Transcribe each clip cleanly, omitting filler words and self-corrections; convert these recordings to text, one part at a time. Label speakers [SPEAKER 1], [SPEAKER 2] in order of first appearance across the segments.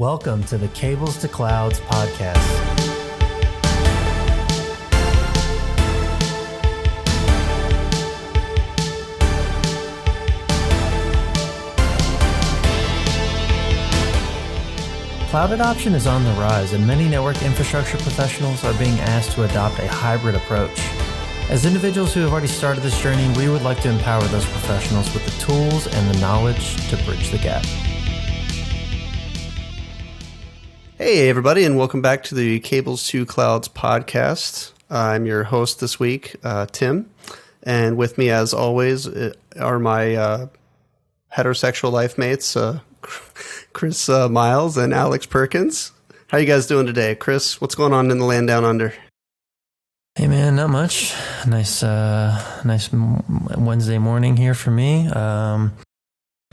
[SPEAKER 1] Welcome to the Cables to Clouds podcast. Cloud adoption is on the rise, and many network infrastructure professionals are being asked to adopt a hybrid approach. As individuals who have already started this journey, we would like to empower those professionals with the tools and the knowledge to bridge the gap.
[SPEAKER 2] Hey, everybody, and welcome back to the Cables to Clouds podcast. I'm your host this week, Tim, and with me, as always, are my heterosexual life mates, Chris Miles and Alex Perkins. How you guys doing today? Chris, what's going on in the land down under?
[SPEAKER 1] Hey man, not much. Nice Wednesday morning here for me.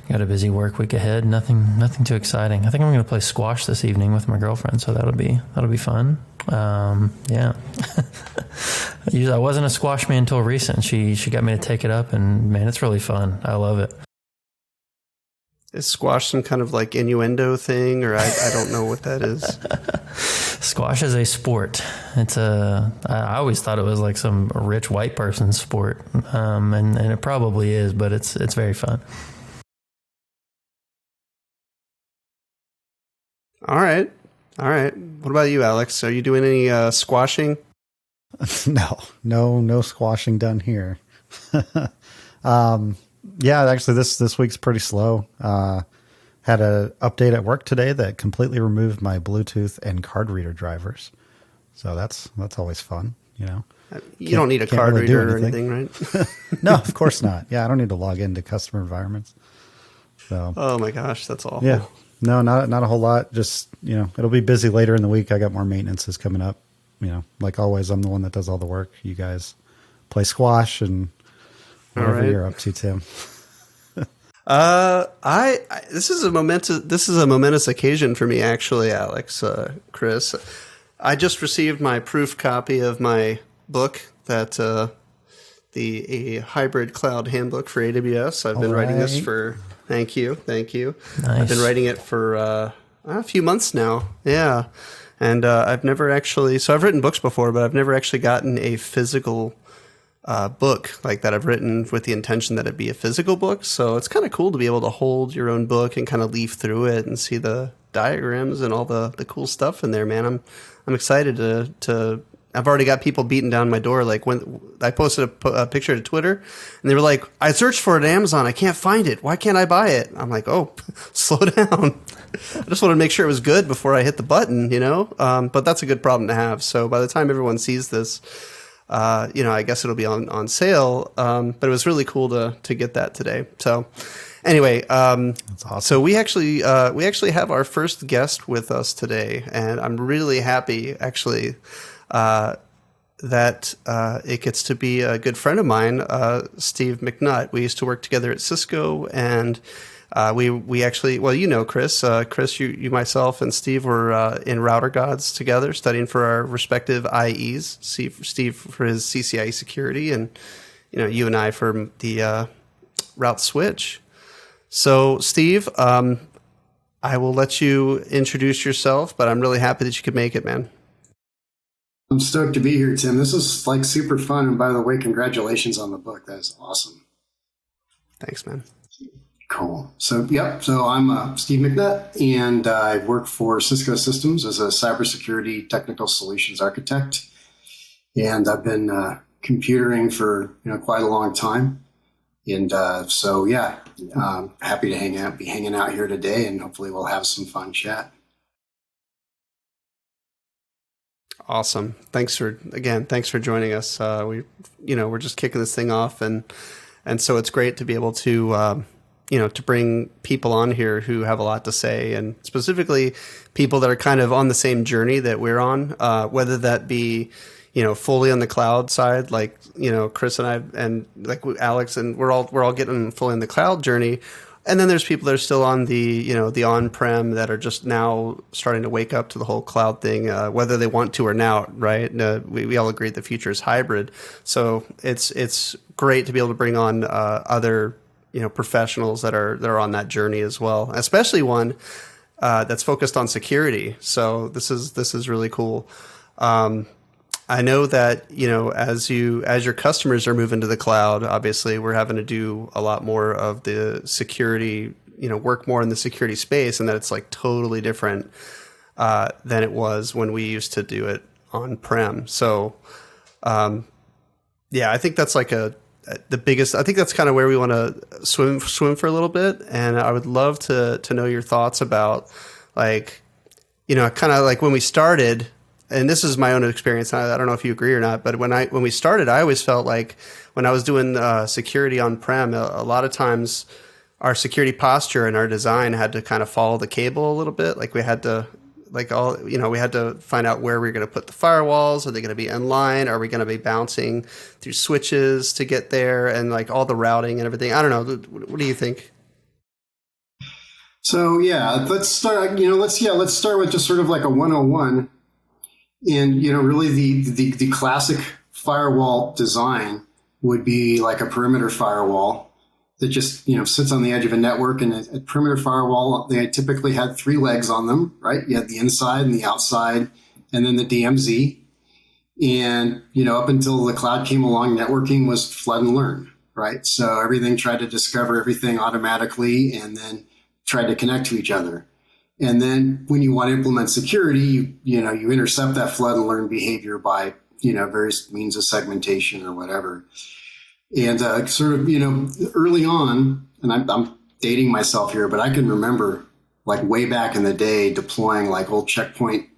[SPEAKER 1] Got a busy work week ahead. Nothing too exciting. I think I'm going to play squash this evening with my girlfriend, so that'll be fun. Yeah. I wasn't a squash man until recent. She got me to take it up, and man, it's really fun. I love it.
[SPEAKER 2] Is squash some kind of like innuendo thing, or I don't know what that is?
[SPEAKER 1] Squash is a sport. I always thought it was like some rich white person's sport, and it probably is, but it's very fun.
[SPEAKER 2] All right. What about you, Alex? Are you doing any squashing?
[SPEAKER 3] No squashing done here. Yeah, actually, this week's pretty slow. Had an update at work today that completely removed my Bluetooth and card reader drivers. So that's always fun, you know.
[SPEAKER 2] You don't need a card really reader or anything, right?
[SPEAKER 3] No, of course not. Yeah, I don't need to log into customer environments. So.
[SPEAKER 2] Oh my gosh, that's awful.
[SPEAKER 3] Yeah, no, not a whole lot. Just, you know, it'll be busy later in the week. I got more maintenances coming up. You know, like always, I'm the one that does all the work. You guys play squash and whatever you're up to, Tim.
[SPEAKER 2] This is a momentous occasion for me, actually, Alex, Chris. I just received my proof copy of my book, that a hybrid cloud handbook for AWS. I've been writing this for. Thank you. Nice. I've been writing it for a few months now. Yeah, and I've never actually. So I've written books before, but I've never actually gotten a physical book like that. I've written with the intention that it be a physical book. So it's kind of cool to be able to hold your own book and kind of leaf through it and see the diagrams and all the cool stuff in there, man. I'm excited to I've already got people beating down my door. Like when I posted a picture to Twitter and they were like, I searched for it at Amazon. I can't find it. Why can't I buy it? I'm like, oh, slow down. I just wanted to make sure it was good before I hit the button, you know? But that's a good problem to have. So by the time everyone sees this, you know, I guess it'll be on sale. But it was really cool to get that today. So anyway, that's awesome. So we actually have our first guest with us today, and I'm really happy actually, that it gets to be a good friend of mine, Steve McNutt. We used to work together at Cisco, and we actually, well, you know, Chris, you myself and Steve were in Router Gods together, studying for our respective IEs. Steve for his CCIE security, and you know, you and I for the route switch. So, Steve, I will let you introduce yourself, but I'm really happy that you could make it, man.
[SPEAKER 4] I'm stoked to be here, Tim. This is like super fun. And by the way, congratulations on the book. That is awesome.
[SPEAKER 2] Thanks, man.
[SPEAKER 4] Cool. So I'm Steve McNutt, and I work for Cisco Systems as a cybersecurity technical solutions architect. And I've been computering for quite a long time. And happy to be hanging out here today, and hopefully we'll have some fun chat.
[SPEAKER 2] Awesome. Thanks for joining us. We're just kicking this thing off, and so it's great to be able to, to bring people on here who have a lot to say, and specifically people that are kind of on the same journey that we're on, whether that be, fully on the cloud side, like, Chris and I, and like Alex, and we're all getting fully in the cloud journey. And then there's people that are still on the, the on-prem that are just now starting to wake up to the whole cloud thing, whether they want to or not, right? We all agree the future is hybrid. So it's great to be able to bring on other, professionals that are on that journey as well, especially one that's focused on security. So this is really cool. I know that, as your customers are moving to the cloud, obviously we're having to do a lot more of the security, work more in the security space, and that it's like totally different than it was when we used to do it on-prem. So, I think that's like the biggest. I think that's kind of where we want to swim for a little bit, and I would love to know your thoughts about, like, kind of like when we started. And this is my own experience. I don't know if you agree or not, but when we started, I always felt like when I was doing security on-prem, a lot of times our security posture and our design had to kind of follow the cable a little bit. Like we had to, we had to find out where we were going to put the firewalls. Are they going to be in line? Are we going to be bouncing through switches to get there? And like all the routing and everything. I don't know. What do you think?
[SPEAKER 4] So let's start. Let's start with just sort of like a 101. And, really the classic firewall design would be like a perimeter firewall that just, sits on the edge of a network. And a perimeter firewall, they typically had 3 legs on them, right? You had the inside and the outside, and then the DMZ. And, up until the cloud came along, networking was flood and learn, right? So everything tried to discover everything automatically and then tried to connect to each other. And then when you want to implement security, you intercept that flood and learn behavior by, various means of segmentation or whatever. And sort of, early on, and I'm dating myself here, but I can remember like way back in the day deploying like old checkpoint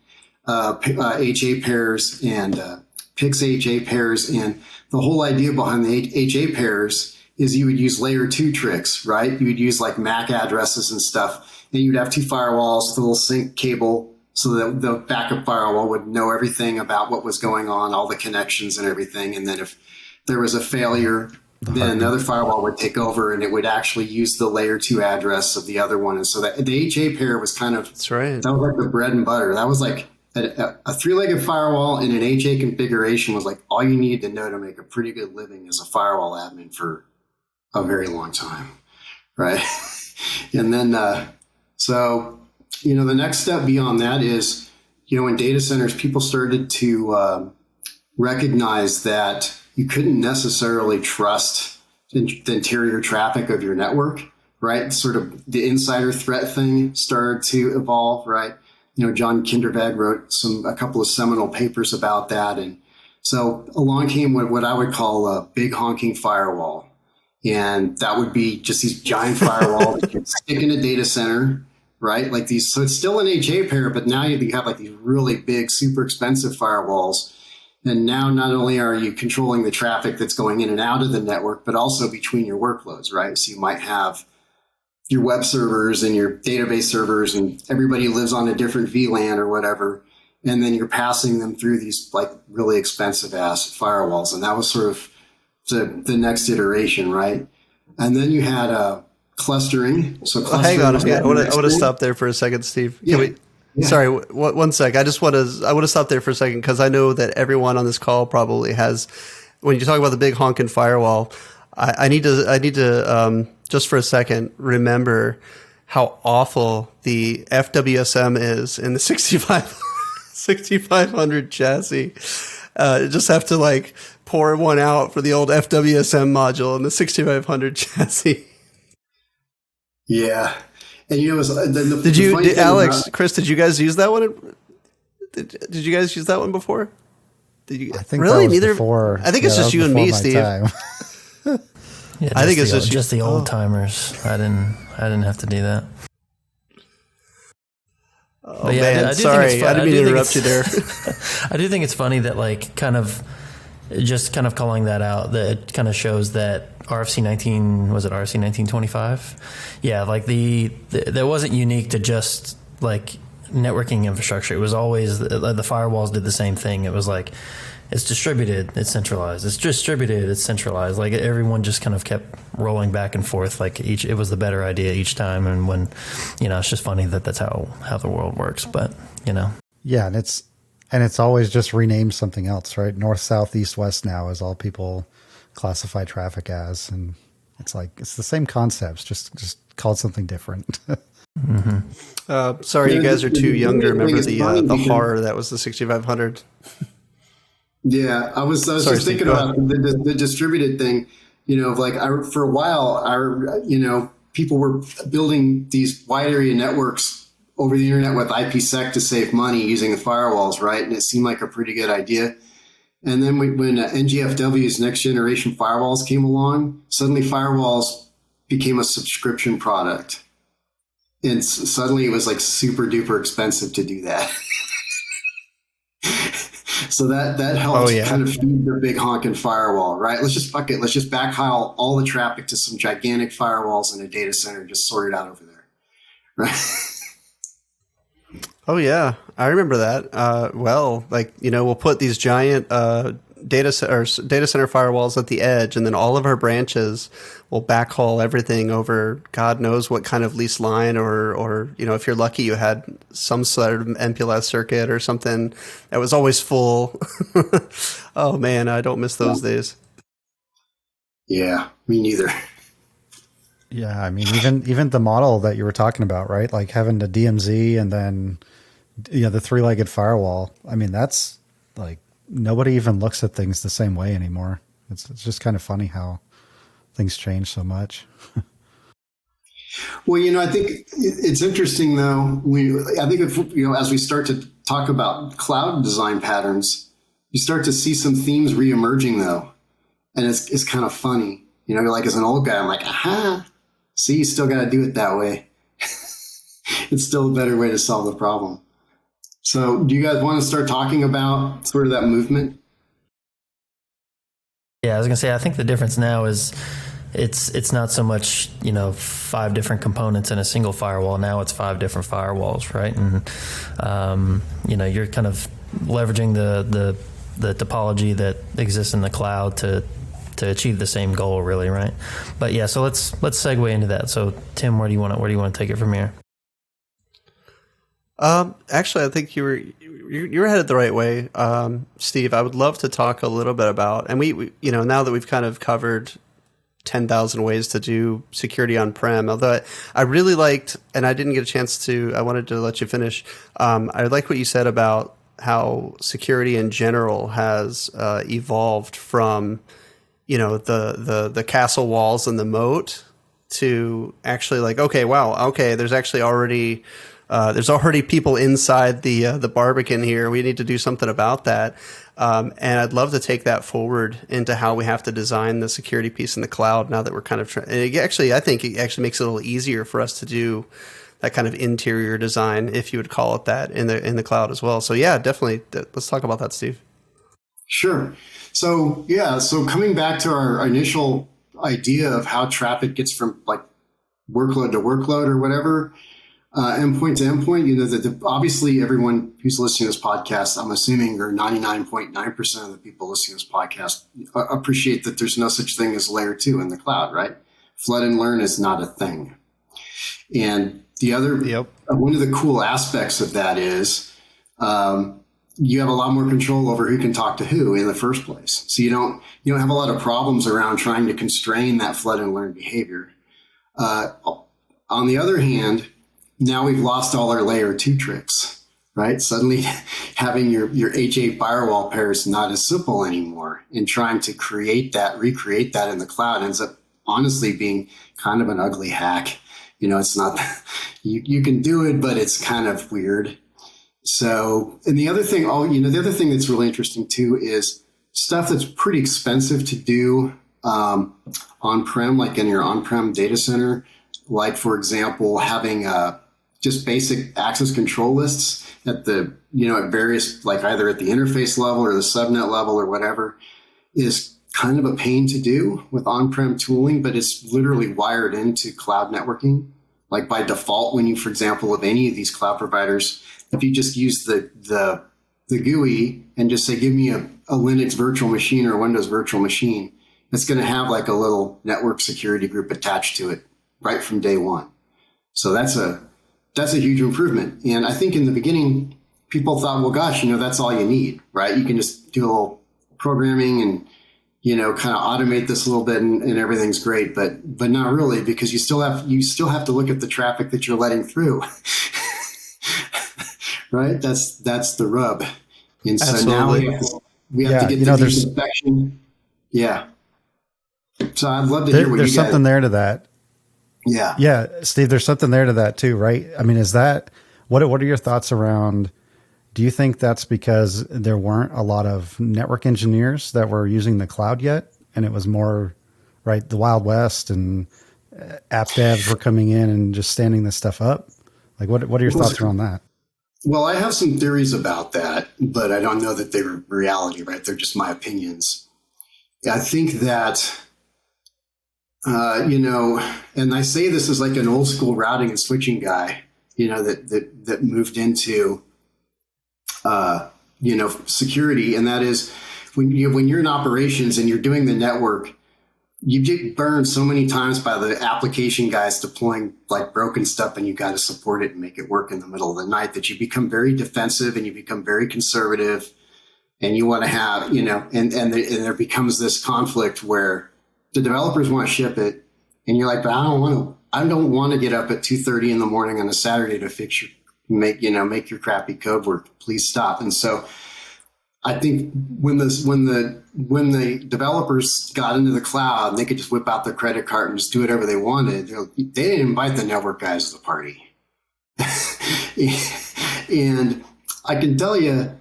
[SPEAKER 4] HA pairs and PIX HA pairs. And the whole idea behind the HA pairs is you would use layer 2 tricks, right? You would use like MAC addresses and stuff. And you'd have 2 firewalls with a little sync cable so that the backup firewall would know everything about what was going on, all the connections and everything. And then if there was a failure, then another firewall would take over and it would actually use the layer 2 address of the other one. And so that the HA pair was kind of,
[SPEAKER 2] that's right.
[SPEAKER 4] That was like the bread and butter. That was like a 3-legged firewall and an HA configuration was like all you need to know to make a pretty good living as a firewall admin for a very long time, right? And then, so, the next step beyond that is, in data centers, people started to recognize that you couldn't necessarily trust the interior traffic of your network, right? Sort of the insider threat thing started to evolve, right? John Kindervag wrote a couple of seminal papers about that. And so along came what I would call a big honking firewall. And that would be just these giant firewalls that you stick in a data center, right? Like these, so it's still an HA pair, but now you have like these really big, super expensive firewalls. And now not only are you controlling the traffic that's going in and out of the network, but also between your workloads, right? So you might have your web servers and your database servers and everybody lives on a different VLAN or whatever. And then you're passing them through these like really expensive ass firewalls. And that was sort of the next iteration, right? And then you had clustering. So
[SPEAKER 2] hang on, I want to stop there for a second, Steve. Sorry, one sec. I want to stop there for a second because I know that everyone on this call probably has. When you talk about the big honking firewall, I need to just for a second remember how awful the FWSM is in the 6500 chassis. Just have to like pour one out for the old FWSM module in the 6500 chassis.
[SPEAKER 4] Yeah. And
[SPEAKER 2] Chris, did you guys use that one? Did you guys use that one before? Did you?
[SPEAKER 3] I think
[SPEAKER 2] really?
[SPEAKER 3] that was
[SPEAKER 2] Neither.
[SPEAKER 3] Before,
[SPEAKER 2] I think it's just you and me, Steve.
[SPEAKER 1] Yeah,
[SPEAKER 2] I think it's
[SPEAKER 1] just the old timers. I didn't have to do that.
[SPEAKER 2] Oh man, I sorry, I didn't mean to interrupt you there.
[SPEAKER 1] I do think it's funny that like kind of calling that out, that it kind of shows that RFC 1925? Yeah, like that wasn't unique to just like networking infrastructure. It was always the firewalls did the same thing. It was like it's distributed, it's centralized. It's distributed, it's centralized. Like everyone just kind of kept rolling back and forth. Like it was the better idea each time. And when, it's just funny that that's how the world works. But
[SPEAKER 3] yeah, and it's always just renamed something else, right? North, south, east, west now is all people classify traffic as, and it's like it's the same concepts, just called something different.
[SPEAKER 2] Sorry, you guys are too young to remember the
[SPEAKER 4] because,
[SPEAKER 2] horror that was the 6500.
[SPEAKER 4] Yeah, I was
[SPEAKER 2] Sorry,
[SPEAKER 4] just
[SPEAKER 2] Steve,
[SPEAKER 4] thinking
[SPEAKER 2] go
[SPEAKER 4] about the distributed thing. Like for a while, people were building these wide area networks over the internet with IPsec to save money using the firewalls, right? And it seemed like a pretty good idea. And then when NGFW's next generation firewalls came along, suddenly firewalls became a subscription product. And suddenly it was like super duper expensive to do that. So that helps kind of feed the big honking firewall, right? Let's just Let's just backhaul all the traffic to some gigantic firewalls in a data center, just sort it out over there, right?
[SPEAKER 2] Oh yeah, I remember that. We'll put these giant data center firewalls at the edge, and then all of our branches will backhaul everything over God knows what kind of leased line, or if you're lucky, you had some sort of MPLS circuit or something that was always full. Oh man, I don't miss those days.
[SPEAKER 4] Yeah, me neither.
[SPEAKER 3] Yeah, I mean, even the model that you were talking about, right? Like having the DMZ and then the three-legged firewall. I mean, that's like nobody even looks at things the same way anymore. It's just kind of funny how things change so much.
[SPEAKER 4] Well, I think it's interesting though. I think if, as we start to talk about cloud design patterns, you start to see some themes reemerging though, and it's kind of funny. Like as an old guy, I'm like, aha. See, you still got to do it that way. It's still a better way to solve the problem. So do you guys want to start talking about sort of that movement?
[SPEAKER 1] Yeah, I was going to say, I think the difference now is it's not so much, 5 different components in a single firewall. Now it's 5 different firewalls, right? And, you're kind of leveraging the topology that exists in the cloud to achieve the same goal, really, right? But yeah, so let's segue into that. So Tim, where do you want to take it from here?
[SPEAKER 2] Actually, I think you were headed the right way, Steve. I would love to talk a little bit about, and we now that we've kind of covered 10,000 ways to do security on-prem, although I really liked, and I didn't get a chance to, I wanted to let you finish. I like what you said about how security in general has evolved from the castle walls and the moat to actually like, there's actually already people inside the Barbican here. We need to do something about that. And I'd love to take that forward into how we have to design the security piece in the cloud now that we're kind of I think it actually makes it a little easier for us to do that kind of interior design, if you would call it that, in the cloud as well. So yeah, definitely. Let's talk about that, Steve. Sure.
[SPEAKER 4] So coming back to our initial idea of how traffic gets from like workload to workload or whatever, endpoint to endpoint, obviously everyone who's listening to this podcast, I'm assuming, or 99.9% of the people listening to this podcast appreciate that there's no such thing as layer 2 in the cloud, right? Flood and learn is not a thing. And the other, one of the cool aspects of that is, you have a lot more control over who can talk to who in the first place. So you don't have a lot of problems around trying to constrain that flood and learn behavior. On the other hand, now we've lost all our layer 2 tricks, right? Suddenly having your HA firewall pair is not as simple anymore, and trying to recreate that in the cloud ends up honestly being kind of an ugly hack. It's not, you can do it, but it's kind of weird. So, and the other thing that's really interesting too is stuff that's pretty expensive to do on-prem, like in your on-prem data center, like for example, having just basic access control lists at the, at various, like either at the interface level or the subnet level or whatever, is kind of a pain to do with on-prem tooling, but it's literally wired into cloud networking. Like by default, when you, for example, with any of these cloud providers, if you just use the GUI and just say, give me a Linux virtual machine or a Windows virtual machine, it's going to have like a little network security group attached to it right from day one. So that's a huge improvement. And I think in the beginning, people thought, well, gosh, that's all you need, right? You can just do a little programming and kind of automate this a little bit and everything's great, but not really, because you still have to look at the traffic that you're letting through. Right? That's the rub. And so
[SPEAKER 2] Absolutely.
[SPEAKER 4] now we have to get the disinfection. Yeah. So I'd love to hear what
[SPEAKER 3] there's something there to that.
[SPEAKER 4] Yeah.
[SPEAKER 3] Yeah, Steve, there's something there to that too, right? I mean, is that what are your thoughts around? Do you think that's because there weren't a lot of network engineers that were using the cloud yet, and it was more, right, the Wild West, and app devs were coming in and just standing this stuff up? Like, what are your thoughts around that?
[SPEAKER 4] Well, I have some theories about that, but I don't know that they're reality, right? They're just my opinions. I think that, and I say this as like an old school routing and switching guy, that moved into, security. And that is when you're in operations and you're doing the network, you get burned so many times by the application guys deploying like broken stuff, and you got to support it and make it work in the middle of the night, that you become very defensive and you become very conservative, and you want to have, and there becomes this conflict where the developers want to ship it, and you're like, but I don't want to get up at 2:30 in the morning on a Saturday to make your crappy code work. Please stop. And so I think when the developers got into the cloud and they could just whip out their credit card and just do whatever they wanted, they didn't invite the network guys to the party. And I can tell you,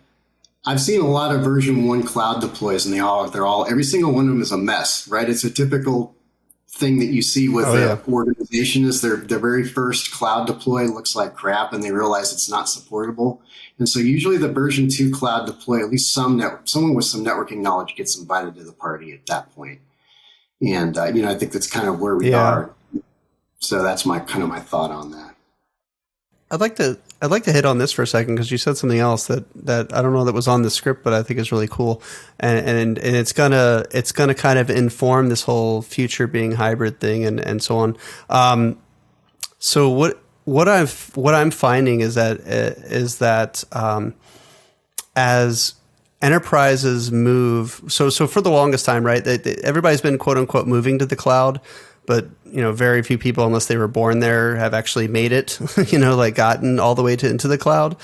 [SPEAKER 4] I've seen a lot of version 1 cloud deploys, and every single one of them is a mess, right? It's a typical thing that you see with organization is their very first cloud deploy looks like crap, and they realize it's not supportable. And so usually the version 2 cloud deploy, at least someone with some networking knowledge gets invited to the party at that point. And, I think that's kind of where we are. So that's my thought on that.
[SPEAKER 2] I'd like to hit on this for a second, because you said something else that I don't know that was on the script, but I think is really cool, and it's gonna kind of inform this whole future being hybrid thing and so on. So what I'm finding is that as enterprises move, so for the longest time, right, everybody's been quote unquote moving to the cloud. But, very few people, unless they were born there, have actually made it, like gotten all the way into the cloud.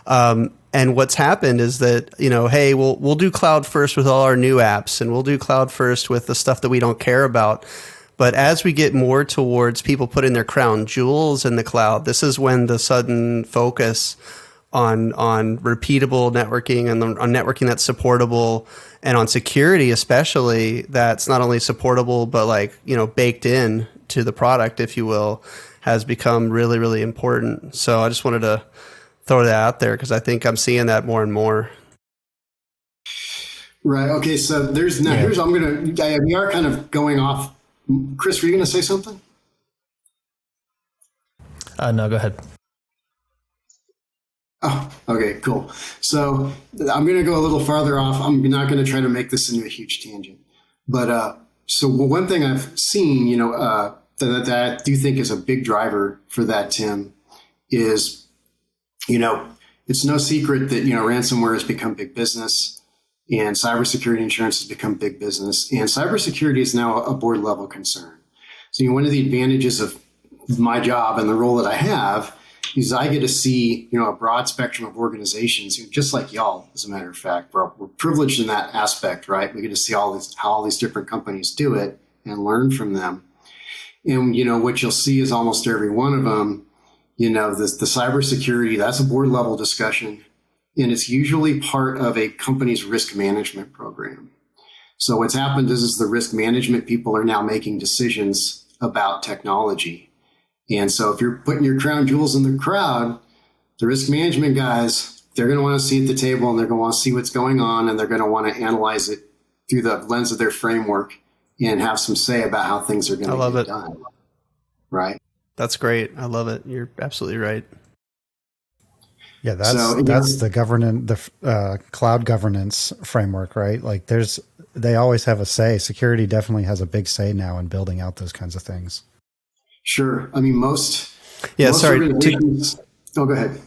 [SPEAKER 2] And what's happened is that, hey, we'll do cloud first with all our new apps, and we'll do cloud first with the stuff that we don't care about. But as we get more towards people putting their crown jewels in the cloud, this is when the sudden focus on repeatable networking and on networking that's supportable, and on security especially, that's not only supportable but baked in to the product, if you will, has become really, really important. So I just wanted to throw that out there, because I think I'm seeing that more and more.
[SPEAKER 4] Right. Okay. So we are kind of going off. Chris, were you going to say something?
[SPEAKER 1] No, go ahead.
[SPEAKER 4] Oh, okay, cool. So I'm going to go a little farther off. I'm not going to try to make this into a huge tangent. But so one thing I've seen, that I do think is a big driver for that, Tim, is, it's no secret that, ransomware has become big business, and cybersecurity insurance has become big business, and cybersecurity is now a board level concern. So one of the advantages of my job and the role that I have is I get to see, a broad spectrum of organizations, just like y'all, as a matter of fact. We're privileged in that aspect, right? We get to see how all these different companies do it and learn from them. And, what you'll see is almost every one of them, the cybersecurity, that's a board level discussion. And it's usually part of a company's risk management program. So what's happened is the risk management people are now making decisions about technology. And so if you're putting your crown jewels in the crowd, the risk management guys, they're going to want to see at the table, and they're going to want to see what's going on, and they're going to want to analyze it through the lens of their framework and have some say about how things are going to get done. Right?
[SPEAKER 2] That's great. I love it. You're absolutely right.
[SPEAKER 3] Yeah, that's the cloud governance framework, right? Like they always have a say. Security definitely has a big say now in building out those kinds of things.
[SPEAKER 4] Sure. I mean, most
[SPEAKER 2] sorry.
[SPEAKER 4] organizations. Go ahead.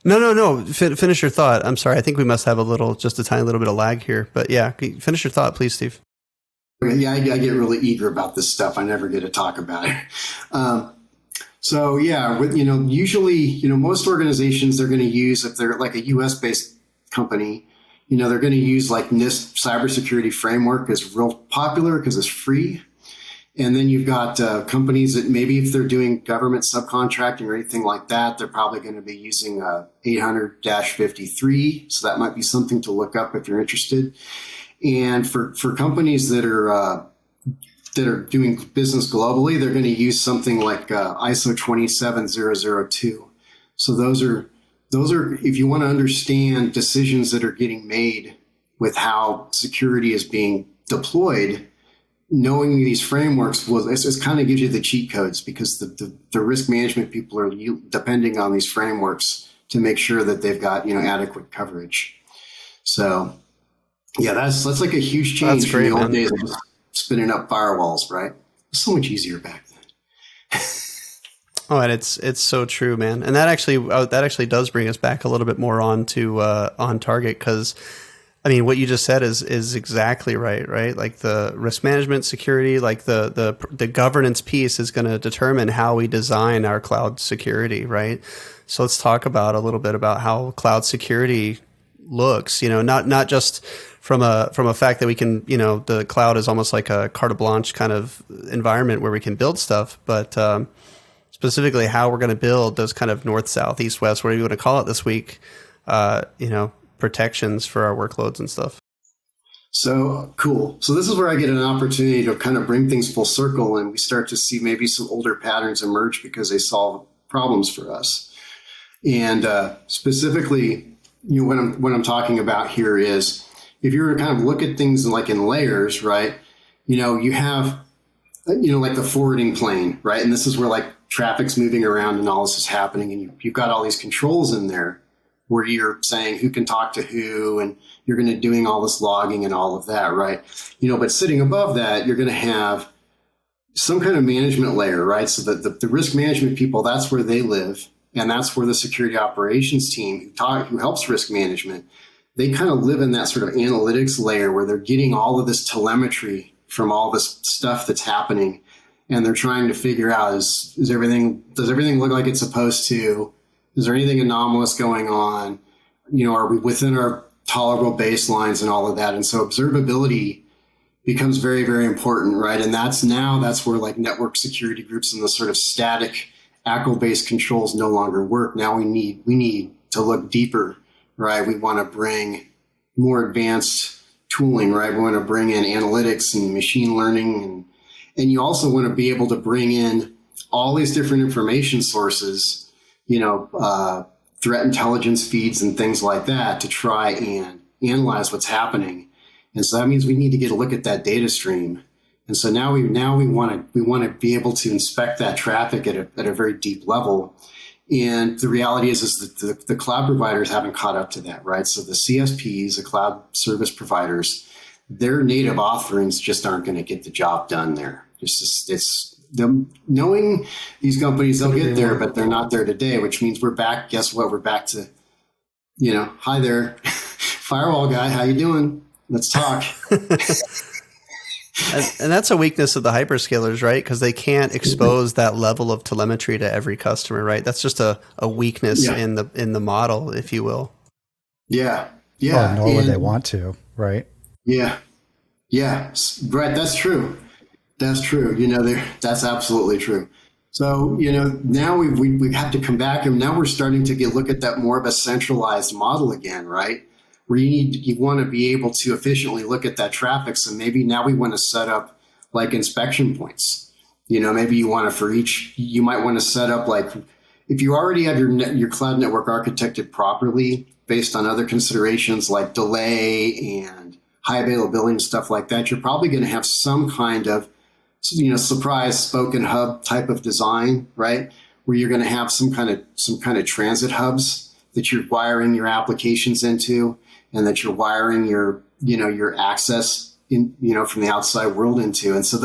[SPEAKER 2] No. Finish your thought. I'm sorry. I think we must have just a tiny little bit of lag here. But yeah, finish your thought, please, Steve.
[SPEAKER 4] Yeah, I get really eager about this stuff. I never get to talk about it. So yeah, usually, most organizations, they're going to use, if they're like a US based company, they're going to use like NIST cybersecurity framework is real popular because it's free. And then you've got companies that maybe if they're doing government subcontracting or anything like that, they're probably going to be using 800-53. So that might be something to look up if you're interested. And for companies that are doing business globally, they're going to use something like ISO 27002. So those are, if you want to understand decisions that are getting made with how security is being deployed, knowing these frameworks it kind of gives you the cheat codes, because the risk management people are depending on these frameworks to make sure that they've got adequate coverage. So yeah, that's like a huge change from the old days of just spinning up firewalls, right? It's so much easier back then.
[SPEAKER 2] Oh, and it's so true, man. And that actually does bring us back a little bit more on target, because I mean, what you just said is exactly right? Like the risk management, security, like the governance piece is going to determine how we design our cloud security, right? So let's talk a little bit about how cloud security looks. Not just from a fact that we can, the cloud is almost like a carte blanche kind of environment where we can build stuff, but specifically how we're going to build those kind of north, south, east, west, whatever you want to call it this week, protections for our workloads and stuff.
[SPEAKER 4] So cool. So this is where I get an opportunity to kind of bring things full circle, and we start to see maybe some older patterns emerge because they solve problems for us. And specifically, what I'm talking about here is, if you were to kind of look at things like in layers, right? You have, like the forwarding plane, right? And this is where like traffic's moving around and all this is happening, and you've got all these controls in there where you're saying who can talk to who, and you're going to doing all this logging and all of that, right? But sitting above that, you're going to have some kind of management layer, right? So that the risk management people, that's where they live. And that's where the security operations team who helps risk management, they kind of live in that sort of analytics layer where they're getting all of this telemetry from all this stuff that's happening. And they're trying to figure out, does everything look like it's supposed to? Is there anything anomalous going on? Are we within our tolerable baselines and all of that? And so observability becomes very, very important, right? And that's where like network security groups and the sort of static ACL-based controls no longer work. Now we need to look deeper, right? We want to bring more advanced tooling, right? We want to bring in analytics and machine learning, and you also want to be able to bring in all these different information sources, threat intelligence feeds and things like that, to try and analyze what's happening. And so that means we need to get a look at that data stream. And so now we want to be able to inspect that traffic at a very deep level. And the reality is that the cloud providers haven't caught up to that, right? So the CSPs, the cloud service providers, their native offerings just aren't going to get the job done there. It's them knowing these companies, they'll get there, but they're not there today, which means we're back. Guess what? We're back to, hi there, firewall guy, how you doing? Let's talk.
[SPEAKER 2] And that's a weakness of the hyperscalers, right? Because they can't expose that level of telemetry to every customer, right? That's just a weakness in the model, if you will.
[SPEAKER 4] Yeah.
[SPEAKER 3] Well, nor would they want to, right?
[SPEAKER 4] Yeah. Right. That's true. That's that's absolutely true. So, now we have to come back, and now we're starting to look at that more of a centralized model again, right? Where you want to be able to efficiently look at that traffic. So maybe now we want to set up like inspection points. Maybe you want to, you might want to set up, like, if you already have your cloud network architected properly based on other considerations like delay and high availability and stuff like that, you're probably going to have some kind of, surprise spoken hub type of design, right? Where you're going to have some kind of transit hubs that you're wiring your applications into, and that you're wiring your access in, from the outside world into. And so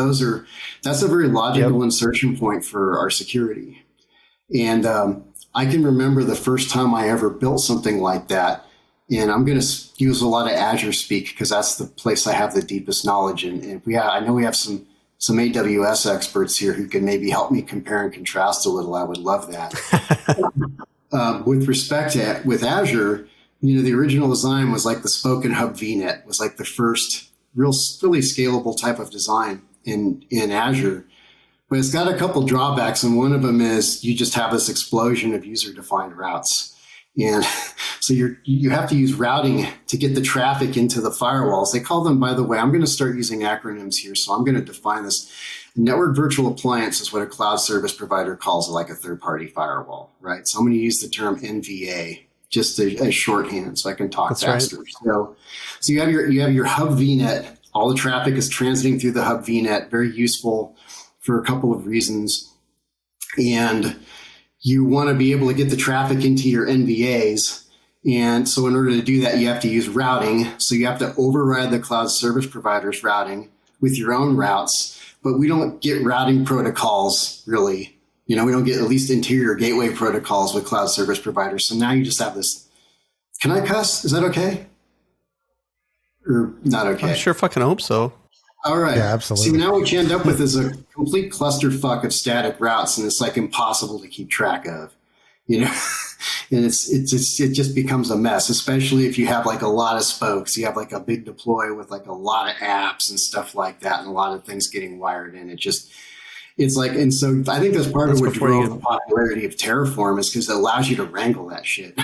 [SPEAKER 4] that's a very logical insertion point for our security. And I can remember the first time I ever built something like that. And I'm going to use a lot of Azure speak because that's the place I have the deepest knowledge in. And I know we have some AWS experts here who can maybe help me compare and contrast a little. I would love that. With respect to with Azure, the original design was like the spoken hub VNet was like the first really scalable type of design in Azure. But it's got a couple drawbacks, and one of them is you just have this explosion of user-defined routes. And so you have to use routing to get the traffic into the firewalls. They call them, by the way, I'm going to start using acronyms here. So I'm going to define this. Network virtual appliance is what a cloud service provider calls it, like a third-party firewall, right? So I'm going to use the term NVA just as shorthand so I can talk faster. Right. So you have your hub VNet. All the traffic is transiting through the hub VNet. Very useful for a couple of reasons. And you want to be able to get the traffic into your NVAs. And so in order to do that, you have to use routing. So you have to override the cloud service provider's routing with your own routes. But we don't get routing protocols, really. We don't get at least interior gateway protocols with cloud service providers. So now you just have this. Can I cuss? Is that okay? Or not okay?
[SPEAKER 2] I sure fucking hope so.
[SPEAKER 4] All right.
[SPEAKER 3] Yeah, absolutely.
[SPEAKER 4] See, now what you end up with is a complete clusterfuck of static routes, and it's like impossible to keep track of, and it just becomes a mess, especially if you have like a lot of spokes. You have like a big deploy with like a lot of apps and stuff like that, and a lot of things getting wired in. It's like, and so I think that's part of what drove the popularity of Terraform is because it allows you to wrangle that shit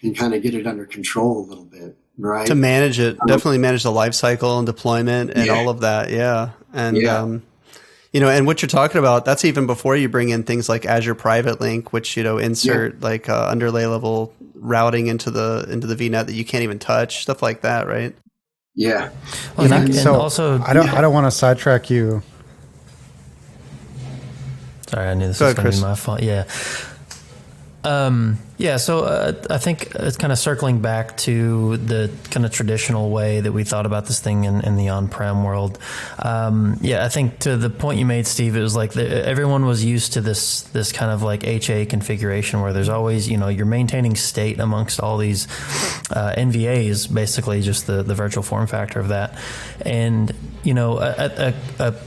[SPEAKER 4] and kind of get it under control a little bit. Right.
[SPEAKER 2] To manage it, definitely manage the life cycle and deployment and all of that. Yeah. And, and what you're talking about, that's even before you bring in things like Azure Private Link, which, insert like underlay level routing into the VNet that you can't even touch, stuff like that. Right.
[SPEAKER 4] Yeah.
[SPEAKER 1] Well, I
[SPEAKER 3] don't want to sidetrack you.
[SPEAKER 1] Sorry, I knew this was going to be my fault. Yeah. So I think it's kind of circling back to the kind of traditional way that we thought about this thing in the on-prem world. I think to the point you made, Steve, it was like everyone was used to this kind of like HA configuration where there's always, you're maintaining state amongst all these NVAs, basically just the virtual form factor of that. And, a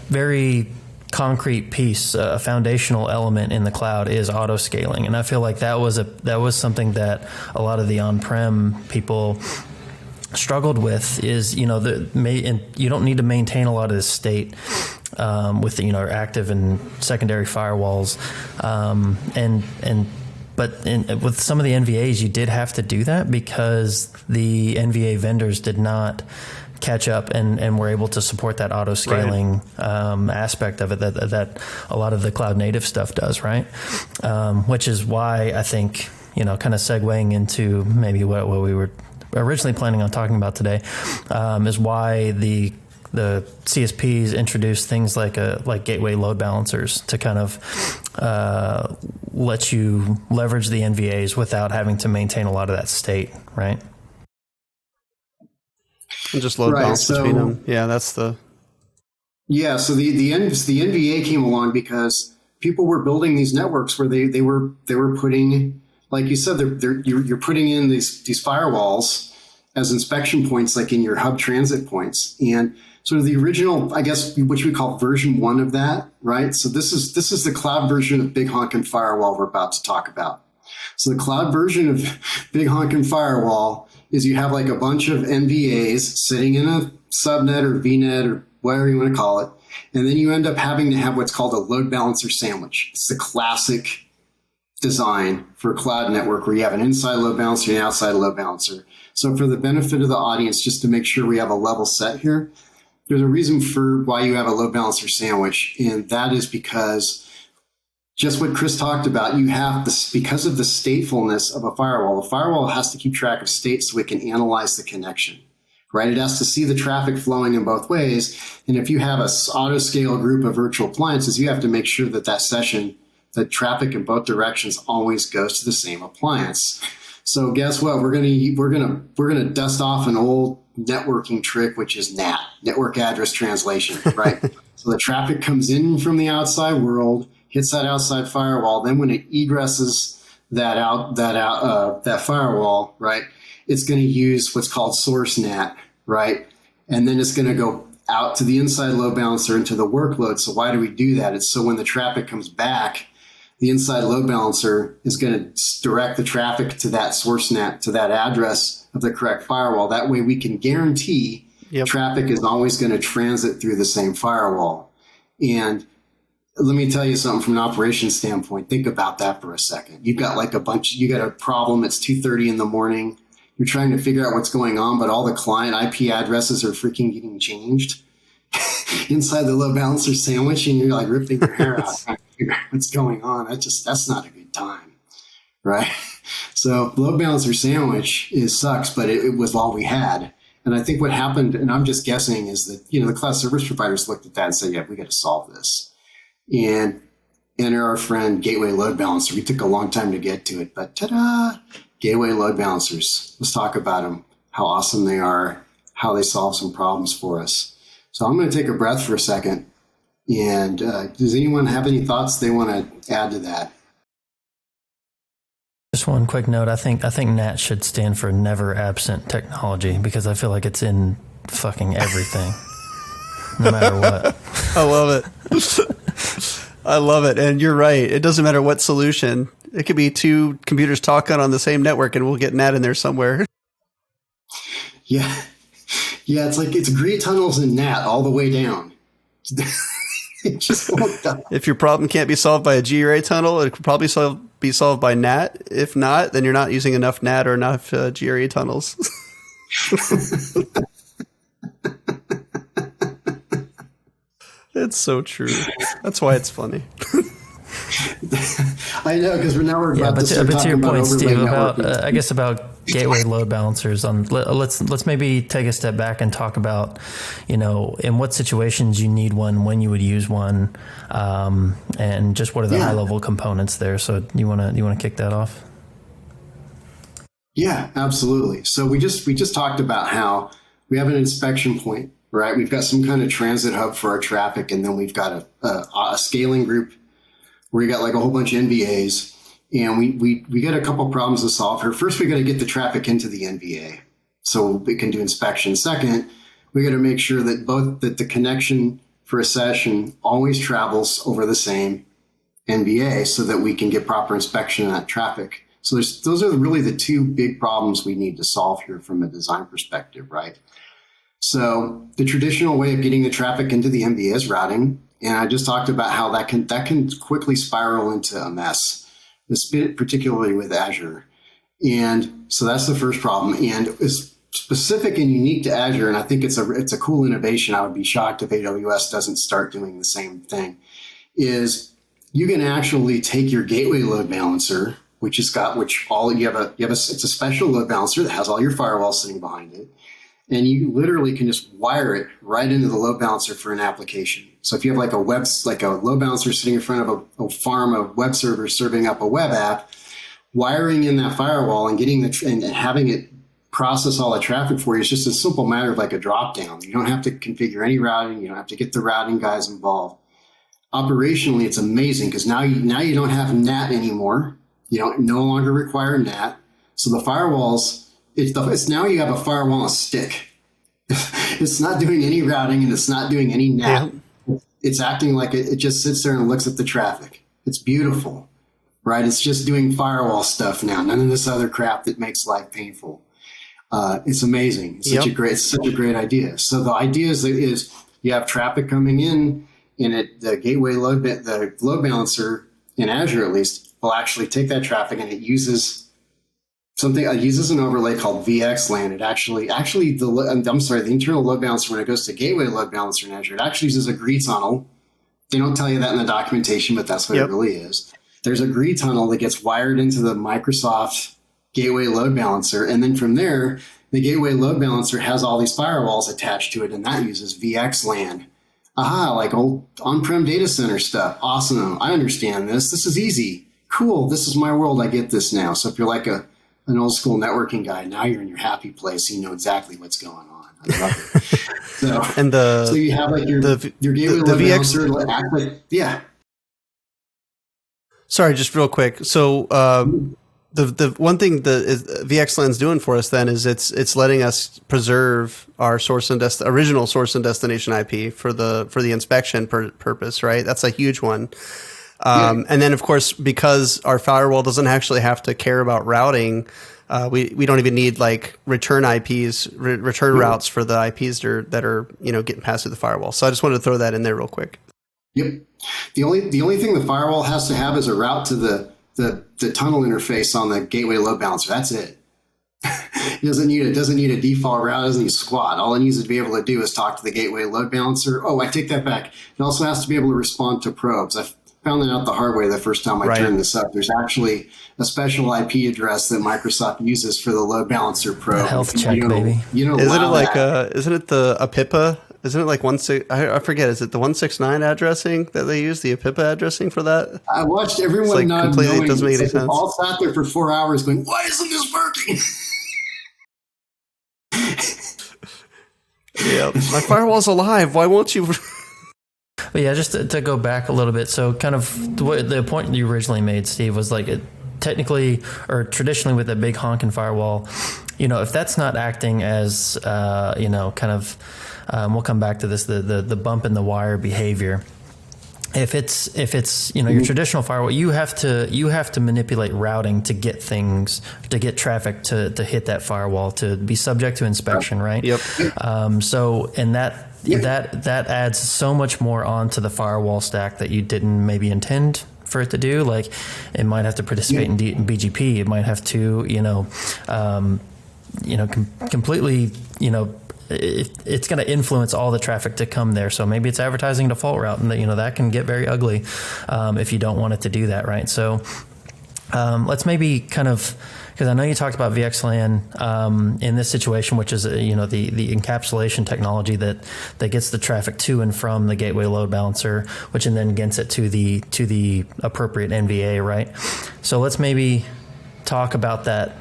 [SPEAKER 1] very concrete piece, a foundational element in the cloud is auto scaling, and I feel like that was something that a lot of the on-prem people struggled with. Is you don't need to maintain a lot of this state with active and secondary firewalls, but with some of the NVAs you did have to do that because the NVA vendors did not catch up and were able to support that auto scaling aspect of it that a lot of the cloud native stuff does, right? Which is why I think, kind of segueing into maybe what we were originally planning on talking about today, is why the CSPs introduced things like gateway load balancers to kind of let you leverage the NVAs without having to maintain a lot of that state, right?
[SPEAKER 2] And just load balance between them. Yeah, that's the...
[SPEAKER 4] Yeah, so the NVA came along because people were building these networks where they were putting, like you said, you're putting in these firewalls as inspection points, like in your hub transit points. And sort of the original, I guess, which we call version 1 of that, right? So this is the cloud version of Big Honkin' Firewall we're about to talk about. So the cloud version of Big Honkin' Firewall is you have like a bunch of NVAs sitting in a subnet or VNet or whatever you want to call it. And then you end up having to have what's called a load balancer sandwich. It's the classic design for a cloud network where you have an inside load balancer and an outside load balancer. So for the benefit of the audience, just to make sure we have a level set here, there's a reason for why you have a load balancer sandwich. And that is because just what Chris talked about, you have this, because of the statefulness of a firewall has to keep track of state so it can analyze the connection, right? It has to see the traffic flowing in both ways. And if you have a auto scale group of virtual appliances, you have to make sure that session, the traffic in both directions always goes to the same appliance. So guess what? We're gonna dust off an old networking trick, which is NAT, network address translation, right? So the traffic comes in from the outside world, hits that outside firewall. Then when it egresses that firewall, right, it's going to use what's called source NAT, right? And then it's going to go out to the inside load balancer into the workload. So why do we do that? It's so when the traffic comes back, the inside load balancer is going to direct the traffic to that source NAT, to that address of the correct firewall. That way we can guarantee traffic is always going to transit through the same firewall. And let me tell you something from an operations standpoint. Think about that for a second. You've got like you got a problem. It's 2:30 in the morning. You're trying to figure out what's going on, but all the client IP addresses are freaking getting changed inside the load balancer sandwich, and you're like ripping your hair out trying to figure out what's going on. That's not a good time, right? So load balancer sandwich sucks, but it was all we had. And I think what happened, and I'm just guessing, is that the cloud service providers looked at that and said, "Yeah, we got to solve this." And enter our friend Gateway Load Balancer. We took a long time to get to it, but ta-da! Gateway Load Balancers. Let's talk about them, how awesome they are, how they solve some problems for us. So I'm going to take a breath for a second. And does anyone have any thoughts they want to add to that?
[SPEAKER 1] Just one quick note. I think NAT should stand for never absent technology, because I feel like it's in fucking everything, no matter what.
[SPEAKER 2] I love it. I love it. And you're right. It doesn't matter what solution. It could be two computers talking on the same network and we'll get NAT in there somewhere.
[SPEAKER 4] Yeah. Yeah, it's grid tunnels and NAT all the way down. It just won't die.
[SPEAKER 2] If your problem can't be solved by a GRA tunnel, it could probably be solved by NAT. If not, then you're not using enough NAT or enough GRA tunnels. It's so true. That's why it's funny.
[SPEAKER 4] I know, because we're about to start
[SPEAKER 1] but to
[SPEAKER 4] talking
[SPEAKER 1] your
[SPEAKER 4] about
[SPEAKER 1] point,
[SPEAKER 4] overlay
[SPEAKER 1] Steve,
[SPEAKER 4] networking.
[SPEAKER 1] about gateway load balancers. Let's maybe take a step back and talk about, in what situations you need one, when you would use one, and just what are the high level components there. So you want to kick that off?
[SPEAKER 4] Yeah, absolutely. So we just talked about how we have an inspection point, right? We've got some kind of transit hub for our traffic, and then we've got a scaling group where you got like a whole bunch of NVAs, and we got a couple problems to solve here. First, we got to get the traffic into the NVA so we can do inspection. Second, we got to make sure that the connection for a session always travels over the same NVA so that we can get proper inspection of that traffic. So those are really the two big problems we need to solve here from a design perspective, right? So the traditional way of getting the traffic into the NVA is routing. And I just talked about how that can quickly spiral into a mess, particularly with Azure. And so that's the first problem. And it's specific and unique to Azure. And I think it's a cool innovation. I would be shocked if AWS doesn't start doing the same thing. Is you can actually take your gateway load balancer, it's a special load balancer that has all your firewalls sitting behind it. And you literally can just wire it right into the load balancer for an application. So if you have like a load balancer sitting in front of a farm of web servers serving up a web app, wiring in that firewall and and having it process all the traffic for you is just a simple matter of like a drop down. You don't have to configure any routing. You don't have to get the routing guys involved. Operationally, it's amazing because now you don't have NAT anymore. You don't no longer require NAT. So the firewalls. It's now you have a firewall on a stick. It's not doing any routing and it's not doing any NAT. Yeah. It's acting like it just sits there and looks at the traffic. It's beautiful, right? It's just doing firewall stuff now. None of this other crap that makes life painful. It's amazing. It's such a great idea. So the idea is you have traffic coming in, and the load balancer in Azure at least will actually take that traffic and it uses an overlay called VXLAN. It the internal load balancer, when it goes to gateway load balancer in Azure, it actually uses a GRI tunnel. They don't tell you that in the documentation, but that's what it really is. There's a GRI tunnel that gets wired into the Microsoft gateway load balancer. And then from there, the gateway load balancer has all these firewalls attached to it, and that uses VXLAN. Aha, like old on-prem data center stuff. Awesome. I understand this. This is easy. Cool. This is my world. I get this now. So if you're like an old school networking guy, now you're in your happy place. You know exactly what's going on. I love it. So you have like your gateway load balancer.
[SPEAKER 2] Sorry, just real quick. So the one thing that VXLAN's doing for us then is it's letting us preserve our original source and destination IP for the inspection purpose, right? That's a huge one. And then of course, because our firewall doesn't actually have to care about routing, we don't even need like return IPs, return routes for the IPs that are getting passed through the firewall. So I just wanted to throw that in there real quick.
[SPEAKER 4] Yep. The only thing the firewall has to have is a route to the tunnel interface on the gateway load balancer. That's it. It doesn't need a default route. It doesn't need squat. All it needs to be able to do is talk to the gateway load balancer. Oh, I take that back. It also has to be able to respond to probes. I found that out the hard way the first time I turned this up. There's actually a special IP address that Microsoft uses for the load balancer probe.
[SPEAKER 1] The health check, baby.
[SPEAKER 2] Isn't it the APIPA? Isn't it like I forget. Is it the 169 addressing that they use, the APIPA addressing for that?
[SPEAKER 4] I watched everyone not
[SPEAKER 2] completely
[SPEAKER 4] knowing.
[SPEAKER 2] Doesn't make any sense.
[SPEAKER 4] All sat there for 4 hours going, why isn't this working?
[SPEAKER 2] Yeah, my firewall's alive. Why won't you?
[SPEAKER 1] But yeah, just to go back a little bit. So kind of the point you originally made, Steve, was like technically or traditionally with a big honking firewall, if that's not acting as, kind of, we'll come back to this, the bump in the wire behavior. If it's your traditional firewall, you have to manipulate routing to get traffic to hit that firewall to be subject to inspection, right?
[SPEAKER 2] Yep.
[SPEAKER 1] That adds so much more onto the firewall stack that you didn't maybe intend for it to do. Like it might have to participate in BGP. It might have to completely it's going to influence all the traffic to come there. So maybe it's advertising default route, and that can get very ugly if you don't want it to do that, right? So let's maybe kind of, because I know you talked about VXLAN in this situation, which is the encapsulation technology that gets the traffic to and from the gateway load balancer, which then gets it to the appropriate NVA, right? So let's maybe talk about that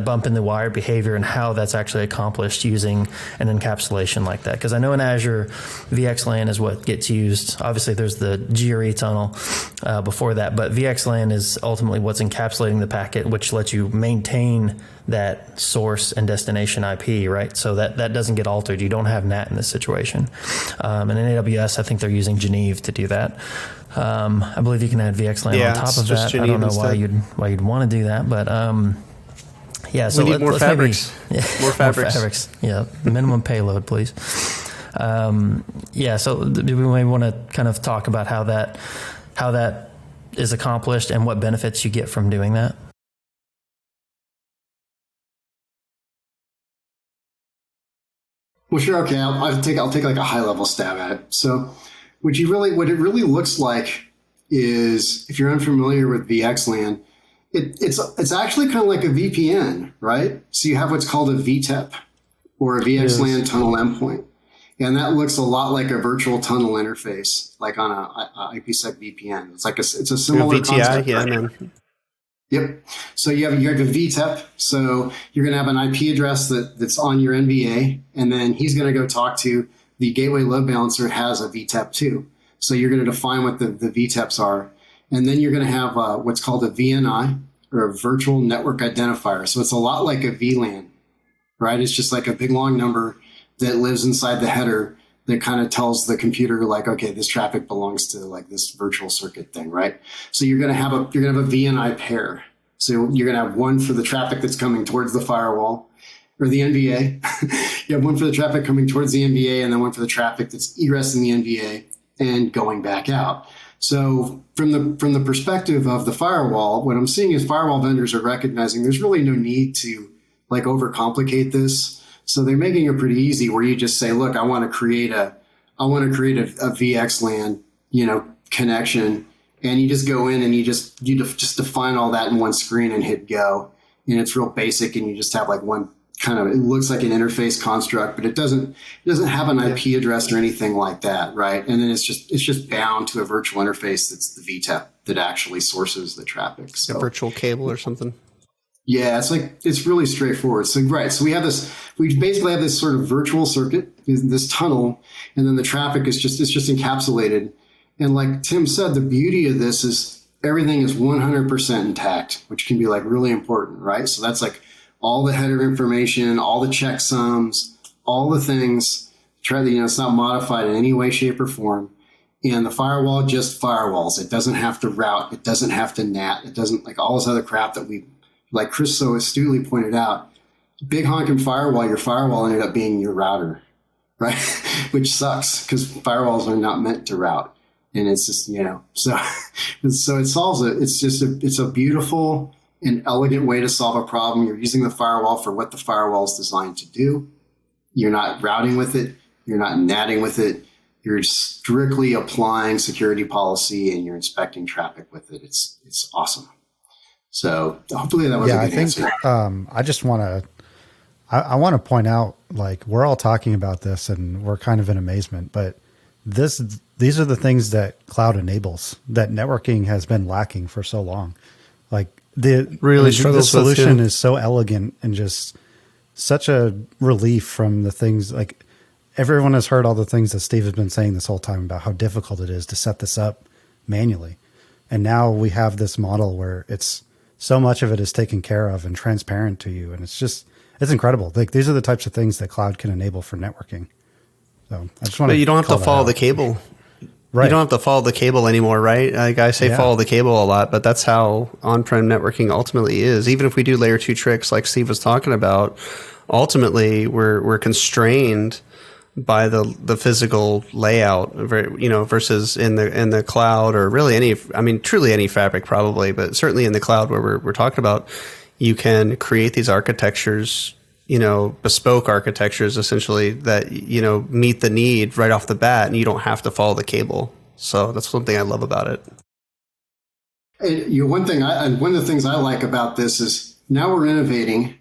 [SPEAKER 1] bump in the wire behavior and how that's actually accomplished using an encapsulation like that. Because I know in Azure, VXLAN is what gets used. Obviously, there's the GRE tunnel before that, but VXLAN is ultimately what's encapsulating the packet, which lets you maintain that source and destination IP, right? So that doesn't get altered. You don't have NAT in this situation. And in AWS, I think they're using Geneve to do that. I believe you can add VXLAN on top of that.
[SPEAKER 2] Geneve
[SPEAKER 1] I don't know
[SPEAKER 2] instead.
[SPEAKER 1] why you'd want to do that, but yeah, so
[SPEAKER 2] we need more fabrics. More fabrics.
[SPEAKER 1] Yeah, minimum payload, please. So do we maybe want to kind of talk about how that is accomplished and what benefits you get from doing that?
[SPEAKER 4] Well, sure. Okay, I'll take like a high level stab at it. So, what it really looks like is, if you're unfamiliar with VXLAN, it's actually kind of like a VPN, right? So you have what's called a VTEP, or a VXLAN tunnel endpoint, and that looks a lot like a virtual tunnel interface, like on a IPsec VPN. It's a similar
[SPEAKER 2] VTI,
[SPEAKER 4] concept.
[SPEAKER 2] yeah,
[SPEAKER 4] Right?
[SPEAKER 2] man.
[SPEAKER 4] Yep. So you have a VTEP. So you're going to have an IP address that's on your NVA, and then he's going to go talk to the gateway load balancer has a VTEP too. So you're going to define what the VTEPs are. And then you're going to have what's called a VNI, or a virtual network identifier. So it's a lot like a VLAN, right? It's just like a big long number that lives inside the header that kind of tells the computer like, okay, this traffic belongs to like this virtual circuit thing, right? So you're going to have a VNI pair. So you're going to have one for the traffic that's coming towards the firewall or the NVA. You have one for the traffic coming towards the NVA, and then one for the traffic that's egressing the NVA and going back out. So from the perspective of the firewall, what I'm seeing is firewall vendors are recognizing there's really no need to like overcomplicate this. So they're making it pretty easy, where you just say, look, I want to create a VXLAN, connection, and you just go in and you just define all that in one screen and hit go. And it's real basic, and you just have like one kind of, it looks like an interface construct, but it doesn't have an IP address or anything like that, right? And then it's just bound to a virtual interface that's the VTEP that actually sources the traffic. So
[SPEAKER 2] a virtual cable or something.
[SPEAKER 4] Yeah, it's really straightforward. So we basically have this sort of virtual circuit, this tunnel, and then the traffic is just encapsulated. And like Tim said, the beauty of this is everything is 100% intact, which can be like really important, right? So that's like all the header information, all the checksums, all the things. Try to, it's not modified in any way, shape, or form. And the firewall just firewalls. It doesn't have to route. It doesn't have to NAT. It doesn't, like all this other crap that like Chris so astutely pointed out. Big honking firewall, your firewall ended up being your router, right? Which sucks because firewalls are not meant to route. And it's just, so it solves it. It's a beautiful and elegant way to solve a problem. You're using the firewall for what the firewall is designed to do. You're not routing with it. You're not natting with it. You're strictly applying security policy and you're inspecting traffic with it. It's awesome. So hopefully that was a good answer.
[SPEAKER 3] I just want to, I want to point out, like, we're all talking about this and we're kind of in amazement, but these are the things that cloud enables, that networking has been lacking for so long. Like the solution is so elegant and just such a relief from the things. Like, everyone has heard all the things that Steve has been saying this whole time about how difficult it is to set this up manually. And now we have this model where it's so much of it is taken care of and transparent to you. And it's incredible. Like, these are the types of things that cloud can enable for networking. So I just want to,
[SPEAKER 2] but you don't have to follow the cable.
[SPEAKER 3] Right.
[SPEAKER 2] You don't have to follow the cable anymore, right? Like, I say follow the cable a lot, but that's how on-prem networking ultimately is. Even if we do layer 2 tricks like Steve was talking about, ultimately we're constrained by the physical layout, versus in the cloud, or really truly any fabric probably, but certainly in the cloud where we're talking about, you can create these architectures, bespoke architectures essentially that, meet the need right off the bat, and you don't have to follow the cable. So that's one thing I love about it.
[SPEAKER 4] And one of the things I like about this is now we're innovating,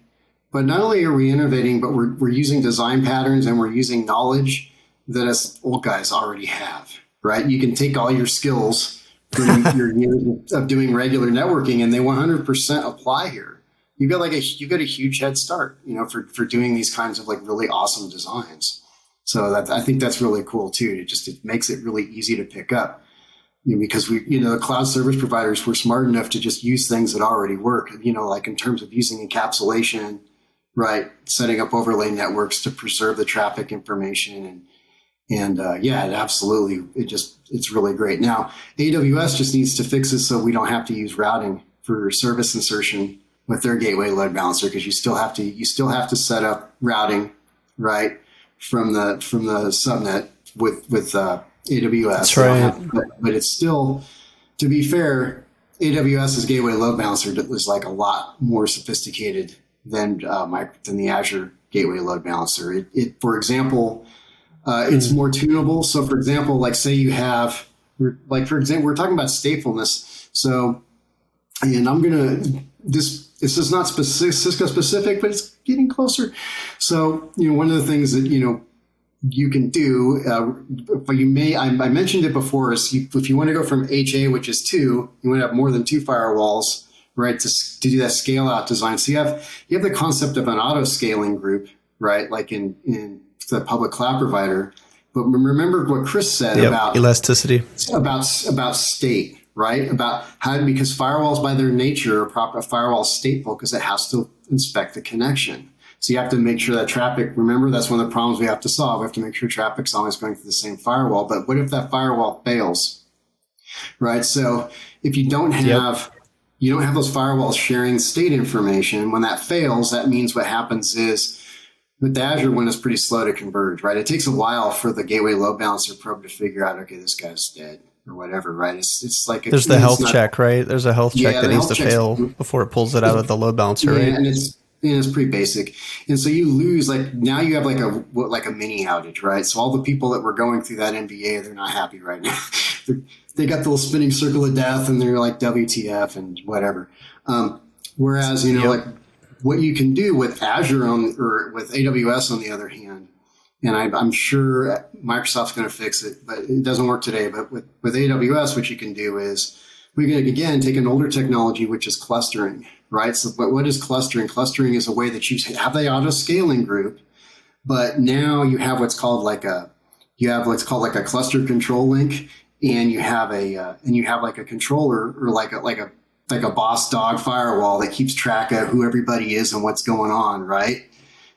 [SPEAKER 4] but not only are we innovating, but we're using design patterns and we're using knowledge that us old guys already have, right? You can take all your skills from your years of doing regular networking and they 100% apply here. You've got a huge head start, for doing these kinds of like really awesome designs. So I think that's really cool too. It makes it really easy to pick up, because the cloud service providers were smart enough to just use things that already work, like in terms of using encapsulation, right? Setting up overlay networks to preserve the traffic information and it's really great. Now, AWS just needs to fix it so we don't have to use routing for service insertion with their gateway load balancer, because you still have to set up routing, right, from the subnet with AWS.
[SPEAKER 2] That's right.
[SPEAKER 4] But it's still, to be fair, AWS's gateway load balancer is like a lot more sophisticated than the Azure gateway load balancer. For example, it's more tunable. So for example, like say you have, we're talking about statefulness. So, and this is not Cisco specific, but it's getting closer. So, one of the things that, you can do, but I mentioned it before, is if you want to go from HA, which is 2, you want to have more than 2 firewalls, right, to do that scale out design. So you have the concept of an auto scaling group, right, like in the public cloud provider. But remember what Chris said about
[SPEAKER 2] elasticity,
[SPEAKER 4] about state, right? About how, because firewalls by their nature are firewall stateful because it has to inspect the connection. So you have to make sure that traffic, remember, that's one of the problems we have to solve. We have to make sure traffic's always going through the same firewall. But what if that firewall fails, right? So if you don't have those firewalls sharing state information, when that fails, that means what happens is, with the Azure one, is pretty slow to converge, right? It takes a while for the gateway load balancer probe to figure out, okay, this guy's dead or whatever, right? It's like
[SPEAKER 2] there's the health check, right? There's a health check that needs to fail before it pulls it out of the load balancer, right?
[SPEAKER 4] And it's pretty basic. And so you lose, like, now you have like a mini outage, right? So all the people that were going through that MBA, they're not happy right now. They got the little spinning circle of death and they're like WTF and whatever. Whereas, like what you can do with Azure or with AWS on the other hand, and I'm sure Microsoft's going to fix it, but it doesn't work today. But with AWS, what you can do is we can, again, take an older technology, which is clustering, right? So, but what is clustering? Clustering is a way that you have the auto scaling group, but now you have what's called like a cluster control link. and you have like a controller or like a boss dog firewall that keeps track of who everybody is and what's going on, right?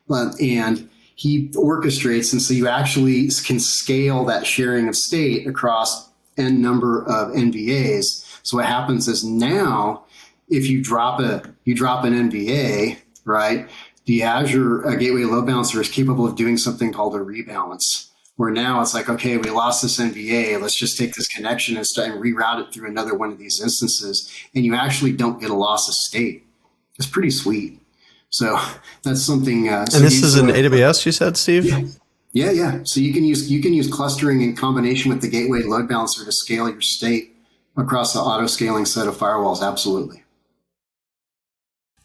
[SPEAKER 4] And he orchestrates, and so you actually can scale that sharing of state across n number of NVAs. So what happens is now, if you drop an NVA, right, the Azure Gateway Load Balancer is capable of doing something called a rebalance, where now it's like, okay, we lost this NVA. Let's just take this connection and reroute it through another one of these instances, and you actually don't get a loss of state. It's pretty sweet. So that's something.
[SPEAKER 2] And this is in AWS, you said, Steve?
[SPEAKER 4] Yeah. So you can use clustering in combination with the Gateway Load Balancer to scale your state across the auto scaling set of firewalls. Absolutely.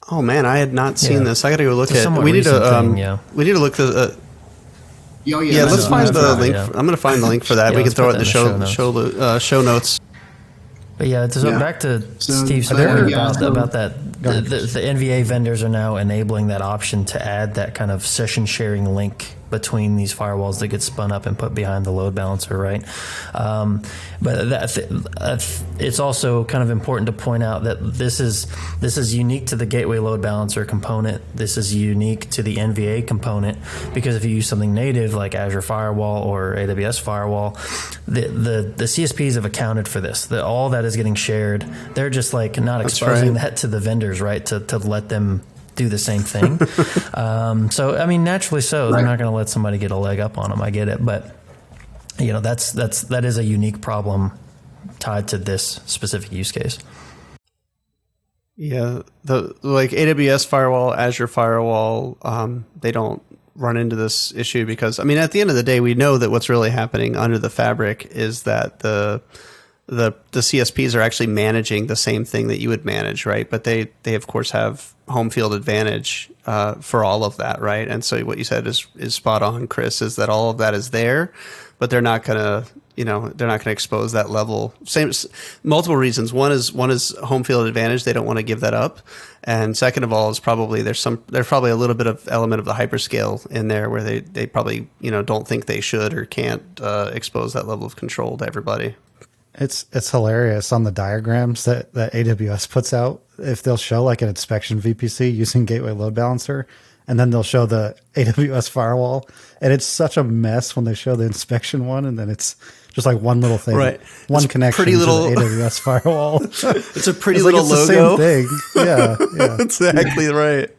[SPEAKER 2] Oh man, I had not seen this. I got to go look at.
[SPEAKER 1] We need to
[SPEAKER 2] look at.
[SPEAKER 4] Yeah.
[SPEAKER 2] Let's find the link. I'm going to find the link for that. We can throw it in the show notes.
[SPEAKER 1] But back to Steve's point about that. The NVA vendors are now enabling that option to add that kind of session sharing link between these firewalls that get spun up and put behind the load balancer, right? But it's also kind of important to point out that this is unique to the gateway load balancer component. This is unique to the NVA component, because if you use something native like Azure Firewall or AWS Firewall, the CSPs have accounted for this. All that is getting shared. They're just like not exposing that to the vendors, right? To let them do the same thing. So, I mean, naturally so. They're not going to let somebody get a leg up on them. I get it. But, that is a unique problem tied to this specific use case.
[SPEAKER 2] Yeah. Like AWS Firewall, Azure Firewall, they don't run into this issue because, I mean, at the end of the day, we know that what's really happening under the fabric is that the CSPs are actually managing the same thing that you would manage, right? But they of course have home field advantage for all of that, right? And so what you said is spot on, Chris, is that all of that is there, but they're not gonna expose that level. Multiple reasons. One is home field advantage. They don't want to give that up. And second of all is probably there's probably a little bit of element of the hyperscale in there where they probably don't think they should or can't expose that level of control to everybody.
[SPEAKER 3] It's hilarious on the diagrams that AWS puts out. If they'll show like an inspection VPC using Gateway Load Balancer, and then they'll show the AWS firewall, and it's such a mess when they show the inspection one, and then it's just like one little thing,
[SPEAKER 2] right?
[SPEAKER 3] One connection to the AWS firewall.
[SPEAKER 2] It's a pretty little logo.
[SPEAKER 3] The same thing. Yeah,
[SPEAKER 2] exactly right.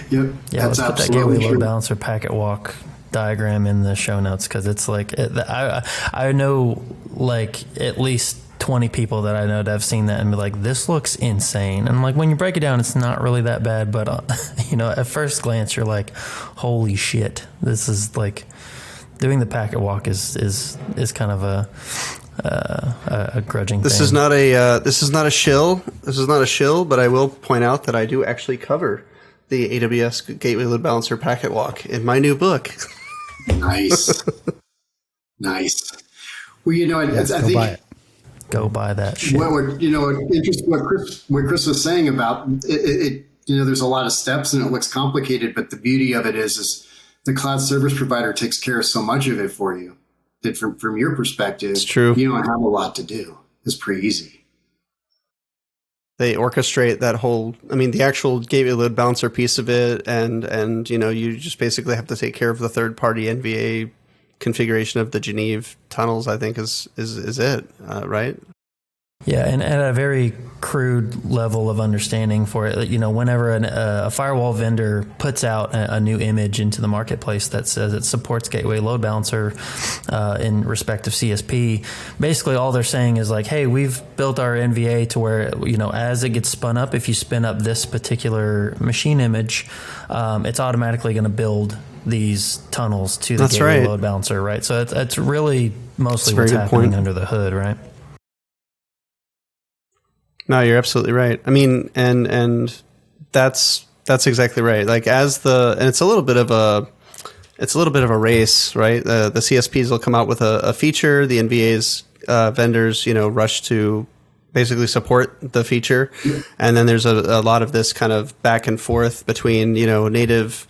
[SPEAKER 4] Yep.
[SPEAKER 1] Yeah, let's put that Gateway Load Balancer packet walk diagram in the show notes, because it's like I know like at least 20 people that I know that have seen that and be like, this looks insane. And like when you break it down, it's not really that bad, but at first glance you're like, holy shit, this is like doing the packet walk is kind of a grudging
[SPEAKER 2] this
[SPEAKER 1] thing.
[SPEAKER 2] This is not a shill, but I will point out that I do actually cover the AWS Gateway Load Balancer packet walk in my new book.
[SPEAKER 4] Nice. Well, I think
[SPEAKER 1] go buy that shit.
[SPEAKER 4] What Chris was saying about it, there's a lot of steps and it looks complicated, but the beauty of it is the cloud service provider takes care of so much of it for you that from your perspective,
[SPEAKER 2] it's true.
[SPEAKER 4] You don't have a lot to do. It's pretty easy.
[SPEAKER 2] They orchestrate that whole, the actual Gateway Load Balancer piece of it, and you just basically have to take care of the third-party NVA configuration of the Geneve tunnels, I think is it, right?
[SPEAKER 1] Yeah, and at a very crude level of understanding for it, whenever a firewall vendor puts out a new image into the marketplace that says it supports Gateway Load Balancer in respect of CSP, basically all they're saying is like, hey, we've built our NVA to where, as it gets spun up, if you spin up this particular machine image, it's automatically going to build these tunnels to the Gateway Load Balancer, right? So it's really mostly what's happening under the hood, right?
[SPEAKER 2] No, you're absolutely right. And that's exactly right. Like and it's a little bit of a race, right? The CSPs will come out with a feature, the NVA's vendors, rush to basically support the feature, and then there's a lot of this kind of back and forth between native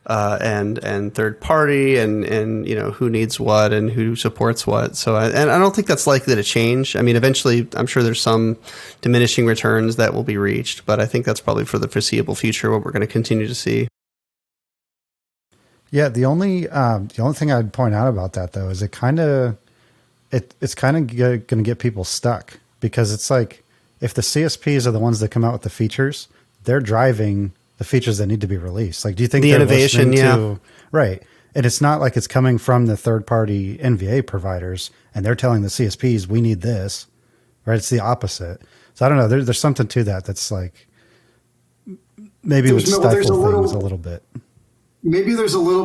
[SPEAKER 2] and third party and who needs what and who supports what. So I don't think that's likely to change. I mean, eventually, I'm sure there's some diminishing returns that will be reached, but I think that's probably for the foreseeable future what we're going to continue to see.
[SPEAKER 3] Yeah, the only thing I'd point out about that though is it's kind of going to get people stuck, because it's like if the CSPs are the ones that come out with the features, they're driving the features that need to be released. Like, do you think
[SPEAKER 2] the
[SPEAKER 3] they're
[SPEAKER 2] innovation?
[SPEAKER 3] To, right. And it's not like it's coming from the third party NVA providers and they're telling the CSPs, we need this, right? It's the opposite. So I don't know. There's something to that. That's like, maybe would stifle things a little bit.
[SPEAKER 4] Maybe there's a little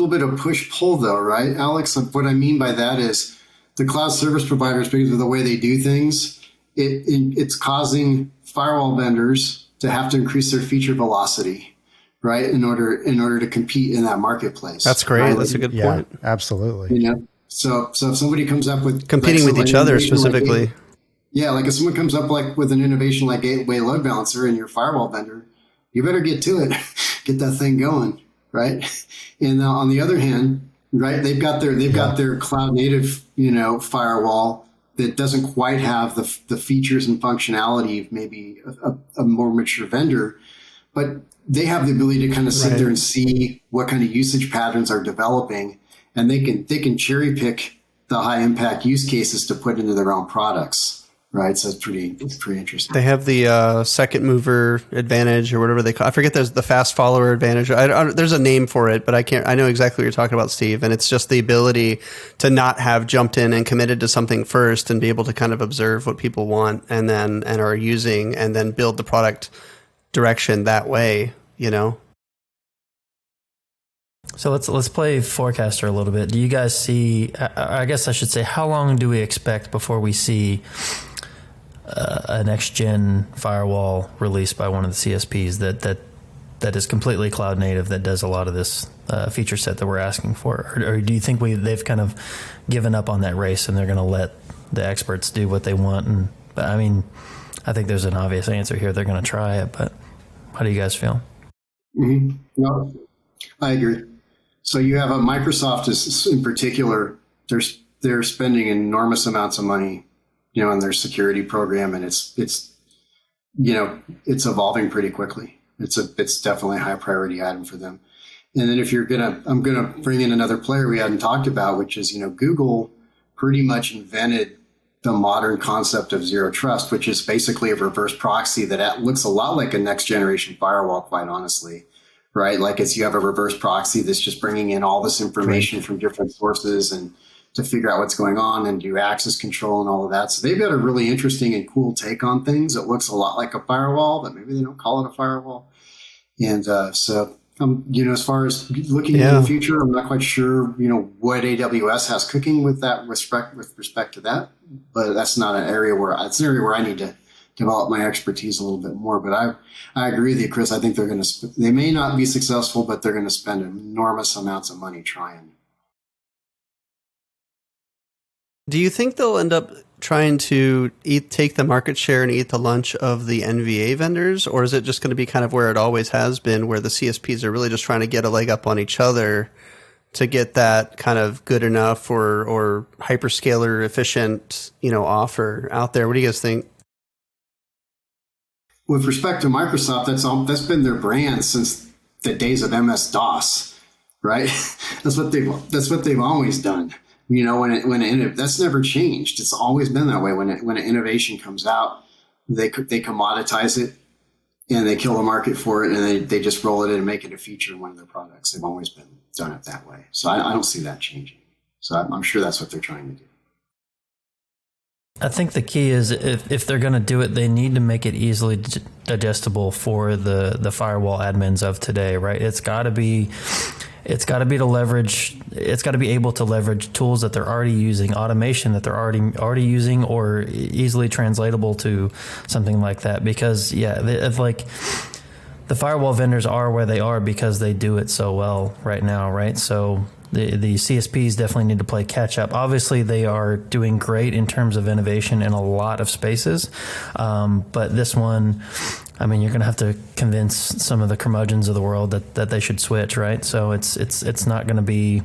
[SPEAKER 4] bit of push pull though, right, Alex? What I mean by that is the cloud service providers, because of the way they do things, it's causing firewall vendors to have to increase their feature velocity, right, in order to compete in that marketplace.
[SPEAKER 2] That's great.
[SPEAKER 4] Right?
[SPEAKER 2] That's a good point.
[SPEAKER 3] Absolutely.
[SPEAKER 4] So if somebody comes up with
[SPEAKER 2] competing with each other specifically,
[SPEAKER 4] like if someone comes up with an innovation like gateway load balancer and your firewall vendor, you better get to it, get that thing going, right? And on the other hand, right, they've got their cloud native firewall that doesn't quite have the features and functionality of maybe a more mature vendor, but they have the ability to kind of sit there and see what kind of usage patterns are developing, and they can cherry pick the high impact use cases to put into their own products. Right, so it's pretty interesting.
[SPEAKER 2] They have the second mover advantage, or whatever they call. I forget. There's the fast follower advantage. There's a name for it, but I can't. I know exactly what you're talking about, Steve. And it's just the ability to not have jumped in and committed to something first, and be able to kind of observe what people want and are using, and then build the product direction that way.
[SPEAKER 1] So let's play forecaster a little bit. Do you guys see? I guess I should say, how long do we expect before we see a next gen firewall released by one of the CSPs that is completely cloud native, that does a lot of this feature set that we're asking for? Or do you think they've kind of given up on that race and they're going to let the experts do what they want? But I mean, I think there's an obvious answer here. They're going to try it, but how do you guys feel?
[SPEAKER 4] Mm-hmm. No, I agree. So you have Microsoft is in particular, they're spending enormous amounts of money, in their security program, and it's evolving pretty quickly. It's definitely a high priority item for them. And then I'm gonna bring in another player we hadn't talked about, which is, Google pretty much invented the modern concept of zero trust, which is basically a reverse proxy that looks a lot like a next generation firewall, quite honestly. Right? Like you have a reverse proxy that's just bringing in all this information from different sources and to figure out what's going on and do access control and all of that. So they've got a really interesting and cool take on things. It looks a lot like a firewall, but maybe they don't call it a firewall. And so, as far as looking into the future, I'm not quite sure, what AWS has cooking with respect to that. But that's not an area where I need to develop my expertise a little bit more. But I agree with you, Chris. I think they may not be successful, but they're going to spend enormous amounts of money trying.
[SPEAKER 2] Do you think they'll end up trying to take the market share and eat the lunch of the NVA vendors? Or is it just going to be kind of where it always has been, where the CSPs are really just trying to get a leg up on each other to get that kind of good enough or hyperscaler efficient, offer out there? What do you guys think?
[SPEAKER 4] With respect to Microsoft, that's been their brand since the days of MS-DOS, right? That's what they've always done. That's never changed. It's always been that way. When an innovation comes out, they commoditize it and they kill the market for it, and they just roll it in and make it a feature in one of their products. They've always done it that way. So I don't see that changing. So I'm sure that's what they're trying to do.
[SPEAKER 1] I think the key is if they're going to do it, they need to make it easily digestible for the firewall admins of today, right? It's got to be to leverage. It's got to be able to leverage tools that they're already using, automation that they're already using, or easily translatable to something like that. Because it's like the firewall vendors are where they are because they do it so well right now, right? So the CSPs definitely need to play catch up. Obviously, they are doing great in terms of innovation in a lot of spaces, but this one I mean, you're going to have to convince some of the curmudgeons of the world that they should switch, right? So it's not going to be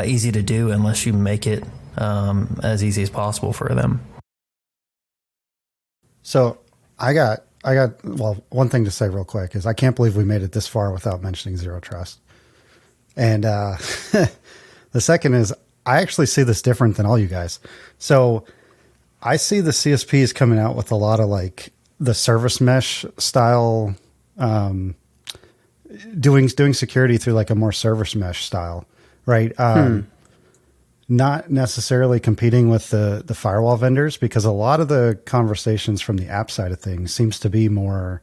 [SPEAKER 1] easy to do unless you make it as easy as possible for them.
[SPEAKER 3] So I got well, one thing to say real quick is I can't believe we made it this far without mentioning Zero Trust. And the second is I actually see this different than all you guys. So I see the CSPs coming out with a lot of like the service mesh style, doing security through like a more service mesh style, right? Not necessarily competing with the firewall vendors, because a lot of the conversations from the app side of things seems to be more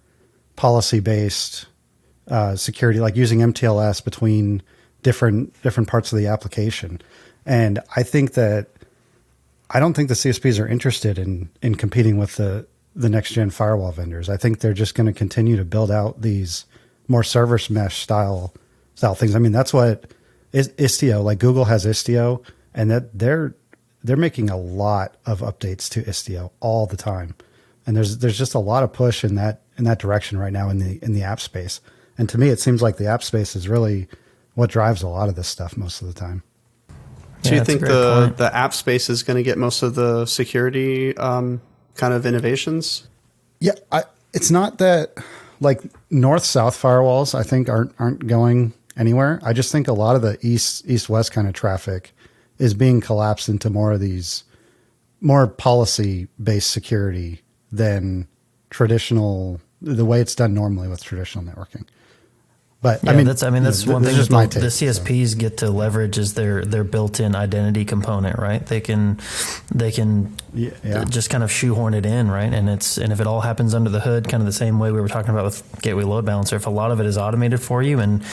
[SPEAKER 3] policy based security, like using MTLS between different parts of the application. And I think that I don't think the CSPs are interested in competing with the next gen firewall vendors. I think they're just going to continue to build out these more service mesh style things. I mean, that's what Istio, like Google has Istio, and that they're making a lot of updates to Istio all the time. And there's just a lot of push in that direction right now in the app space. And to me, it seems like the app space is really what drives a lot of this stuff most of the time.
[SPEAKER 2] Do you think the app space is going to get most of the security kind of innovations?
[SPEAKER 3] Yeah, it's not that like north-south firewalls, I think aren't going anywhere. I just think a lot of the east-west kind of traffic is being collapsed into more of these more policy-based security than traditional, the way it's done normally with traditional networking. But
[SPEAKER 1] yeah, that's one thing that the CSPs get to leverage is their built-in identity component, right? They can just kind of shoehorn it in, right? And if it all happens under the hood, kind of the same way we were talking about with Gateway Load Balancer, if a lot of it is automated for you and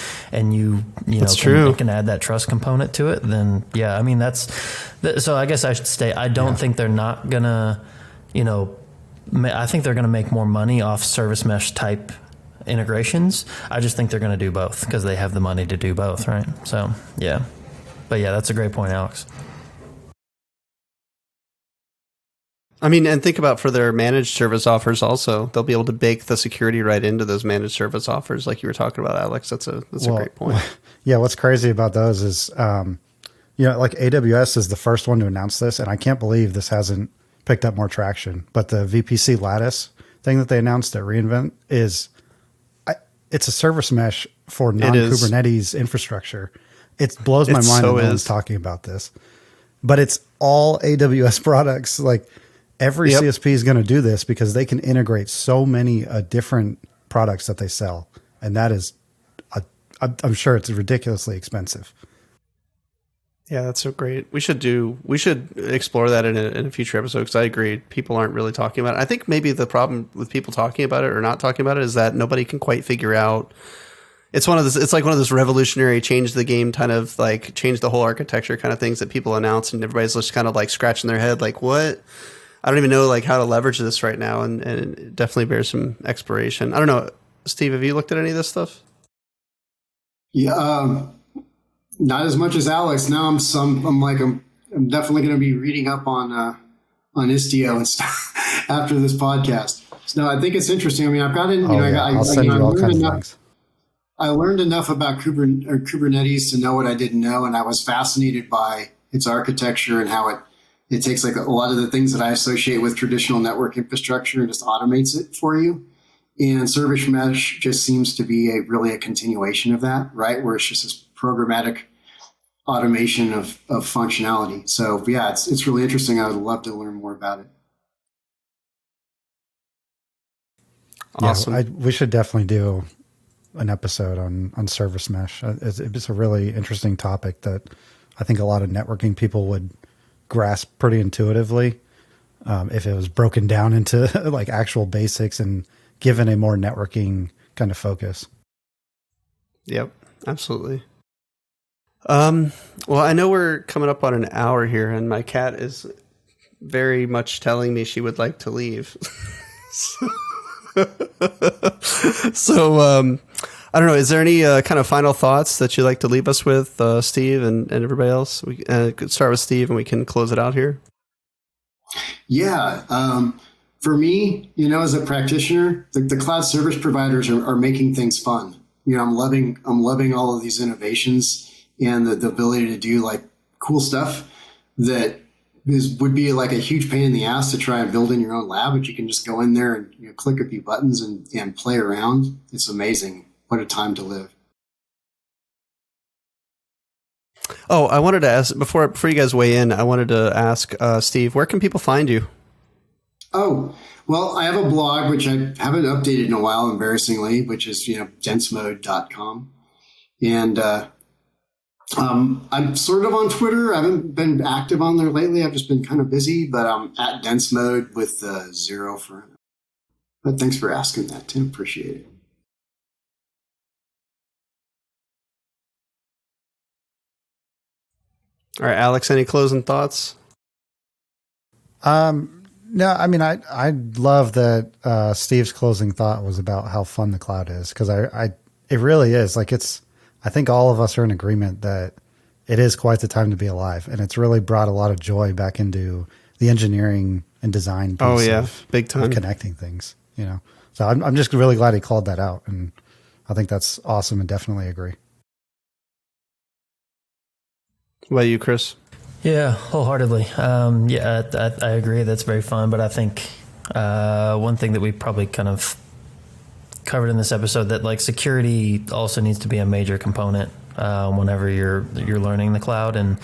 [SPEAKER 1] you can add that trust component to it, then yeah, I mean so I guess I should say I don't think they're not gonna, I think they're gonna make more money off service mesh type integrations. I just think they're going to do both because they have the money to do both, right? So yeah, but yeah, that's a great point, Alex.
[SPEAKER 2] I mean, and think about for their managed service offers also, they'll be able to bake the security right into those managed service offers, like you were talking about, Alex. That's a great point.
[SPEAKER 3] Yeah, what's crazy about those is, like AWS is the first one to announce this, and I can't believe this hasn't picked up more traction. But the VPC Lattice thing that they announced at reInvent it's a service mesh for non-Kubernetes infrastructure. It blows my mind when no one's talking about this. But it's all AWS products. Like every CSP is going to do this because they can integrate so many different products that they sell. And that is, I'm sure it's ridiculously expensive.
[SPEAKER 2] Yeah, that's so great. We should explore that in a future episode, because I agree, people aren't really talking about it. I think maybe the problem with people talking about it or not talking about it is that nobody can quite figure out. It's like one of those revolutionary change the game kind of like change the whole architecture kind of things that people announce, and everybody's just kind of like scratching their head like, what? I don't even know like how to leverage this right now, and it definitely bears some exploration. I don't know, Steve, have you looked at any of this stuff?
[SPEAKER 4] Yeah. Not as much as Alex. Now I'm definitely going to be reading up on Istio and stuff after this podcast. So no, I think it's interesting. I mean, I've got in,
[SPEAKER 3] I'll send you all kinds of things.
[SPEAKER 4] I learned enough about Kubernetes to know what I didn't know, and I was fascinated by its architecture and how it takes like a lot of the things that I associate with traditional network infrastructure and just automates it for you. And service mesh just seems to be really a continuation of that, right? Where it's just this programmatic automation of functionality. So yeah, it's really interesting. I would love to learn more about it.
[SPEAKER 2] Awesome.
[SPEAKER 3] Yeah, we should definitely do an episode on service mesh. It's a really interesting topic that I think a lot of networking people would grasp pretty intuitively if it was broken down into like actual basics and given a more networking kind of focus.
[SPEAKER 2] Yep, absolutely. Well, I know we're coming up on an hour here, and my cat is very much telling me she would like to leave. So, I don't know. Is there any kind of final thoughts that you'd like to leave us with, Steve and everybody else? We could start with Steve, and we can close it out here.
[SPEAKER 4] Yeah. For me, as a practitioner, the cloud service providers are making things fun. I'm loving all of these innovations and the ability to do like cool stuff that would be like a huge pain in the ass to try and build in your own lab, but you can just go in there and click a few buttons and play around. It's amazing. What a time to live.
[SPEAKER 2] Oh, I wanted to ask before you guys weigh in. I wanted to ask Steve, where can people find you?
[SPEAKER 4] Oh, well, I have a blog which I haven't updated in a while, embarrassingly, which is densemode.com, and I'm sort of on Twitter. I haven't been active on there lately. I've just been kind of busy, but I'm at densemode with 0 for. But thanks for asking that, Tim. Appreciate it.
[SPEAKER 2] All right, Alex, any closing thoughts?
[SPEAKER 3] No, I mean, I love that Steve's closing thought was about how fun the cloud is, because it really is. Like, I think all of us are in agreement that it is quite the time to be alive, and it's really brought a lot of joy back into the engineering and design piece.
[SPEAKER 2] Oh yeah, big time.
[SPEAKER 3] Of connecting things, So I'm just really glad he called that out, and I think that's awesome, and definitely agree.
[SPEAKER 2] What about you, Chris?
[SPEAKER 1] Yeah, wholeheartedly. I agree. That's very fun. But I think one thing that we probably kind of covered in this episode, that like security also needs to be a major component whenever you're learning the cloud, and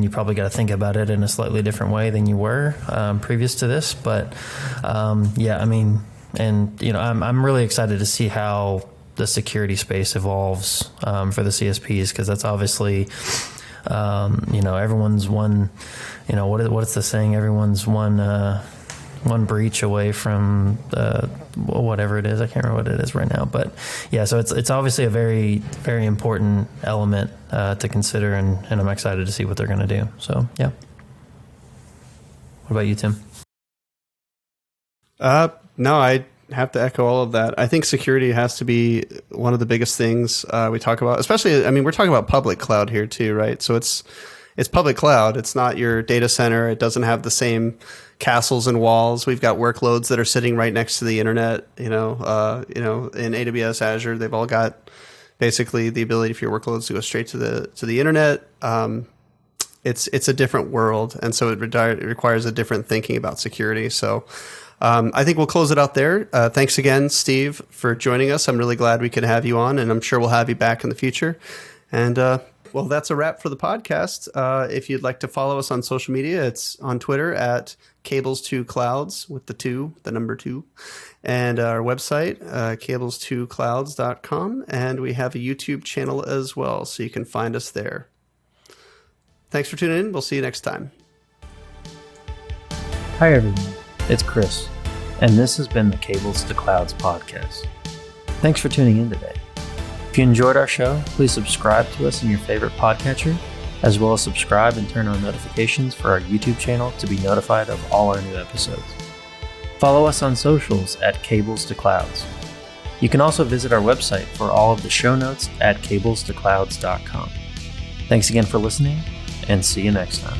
[SPEAKER 1] you probably got to think about it in a slightly different way than you were previous to this. But I mean, and I'm really excited to see how the security space evolves for the CSPs, because that's obviously. Everyone's one, what's the saying? Everyone's one breach away from whatever it is. I can't remember what it is right now, but yeah, so it's obviously a very, very important element to consider, and I'm excited to see what they're going to do. So, yeah. What about you, Tim?
[SPEAKER 2] No, I have to echo all of that. I think security has to be one of the biggest things we talk about, especially, I mean, we're talking about public cloud here too, right? So it's public cloud. It's not your data center. It doesn't have the same castles and walls. We've got workloads that are sitting right next to the internet, in AWS, Azure, they've all got basically the ability for your workloads to go straight to the internet. It's a different world. And so it requires a different thinking about security. So, I think we'll close it out there. Thanks again, Steve, for joining us. I'm really glad we could have you on, and I'm sure we'll have you back in the future. And well, that's a wrap for the podcast. If you'd like to follow us on social media, it's on Twitter at Cables2Clouds with the number 2, and our website, cables2clouds.com. And we have a YouTube channel as well, so you can find us there. Thanks for tuning in. We'll see you next time.
[SPEAKER 5] Hi, everyone. It's Chris, and this has been the Cables to Clouds podcast. Thanks for tuning in today. If you enjoyed our show, please subscribe to us in your favorite podcatcher, as well as subscribe and turn on notifications for our YouTube channel to be notified of all our new episodes. Follow us on socials at Cables to Clouds. You can also visit our website for all of the show notes at cables2clouds.com. Thanks again for listening, and see you next time.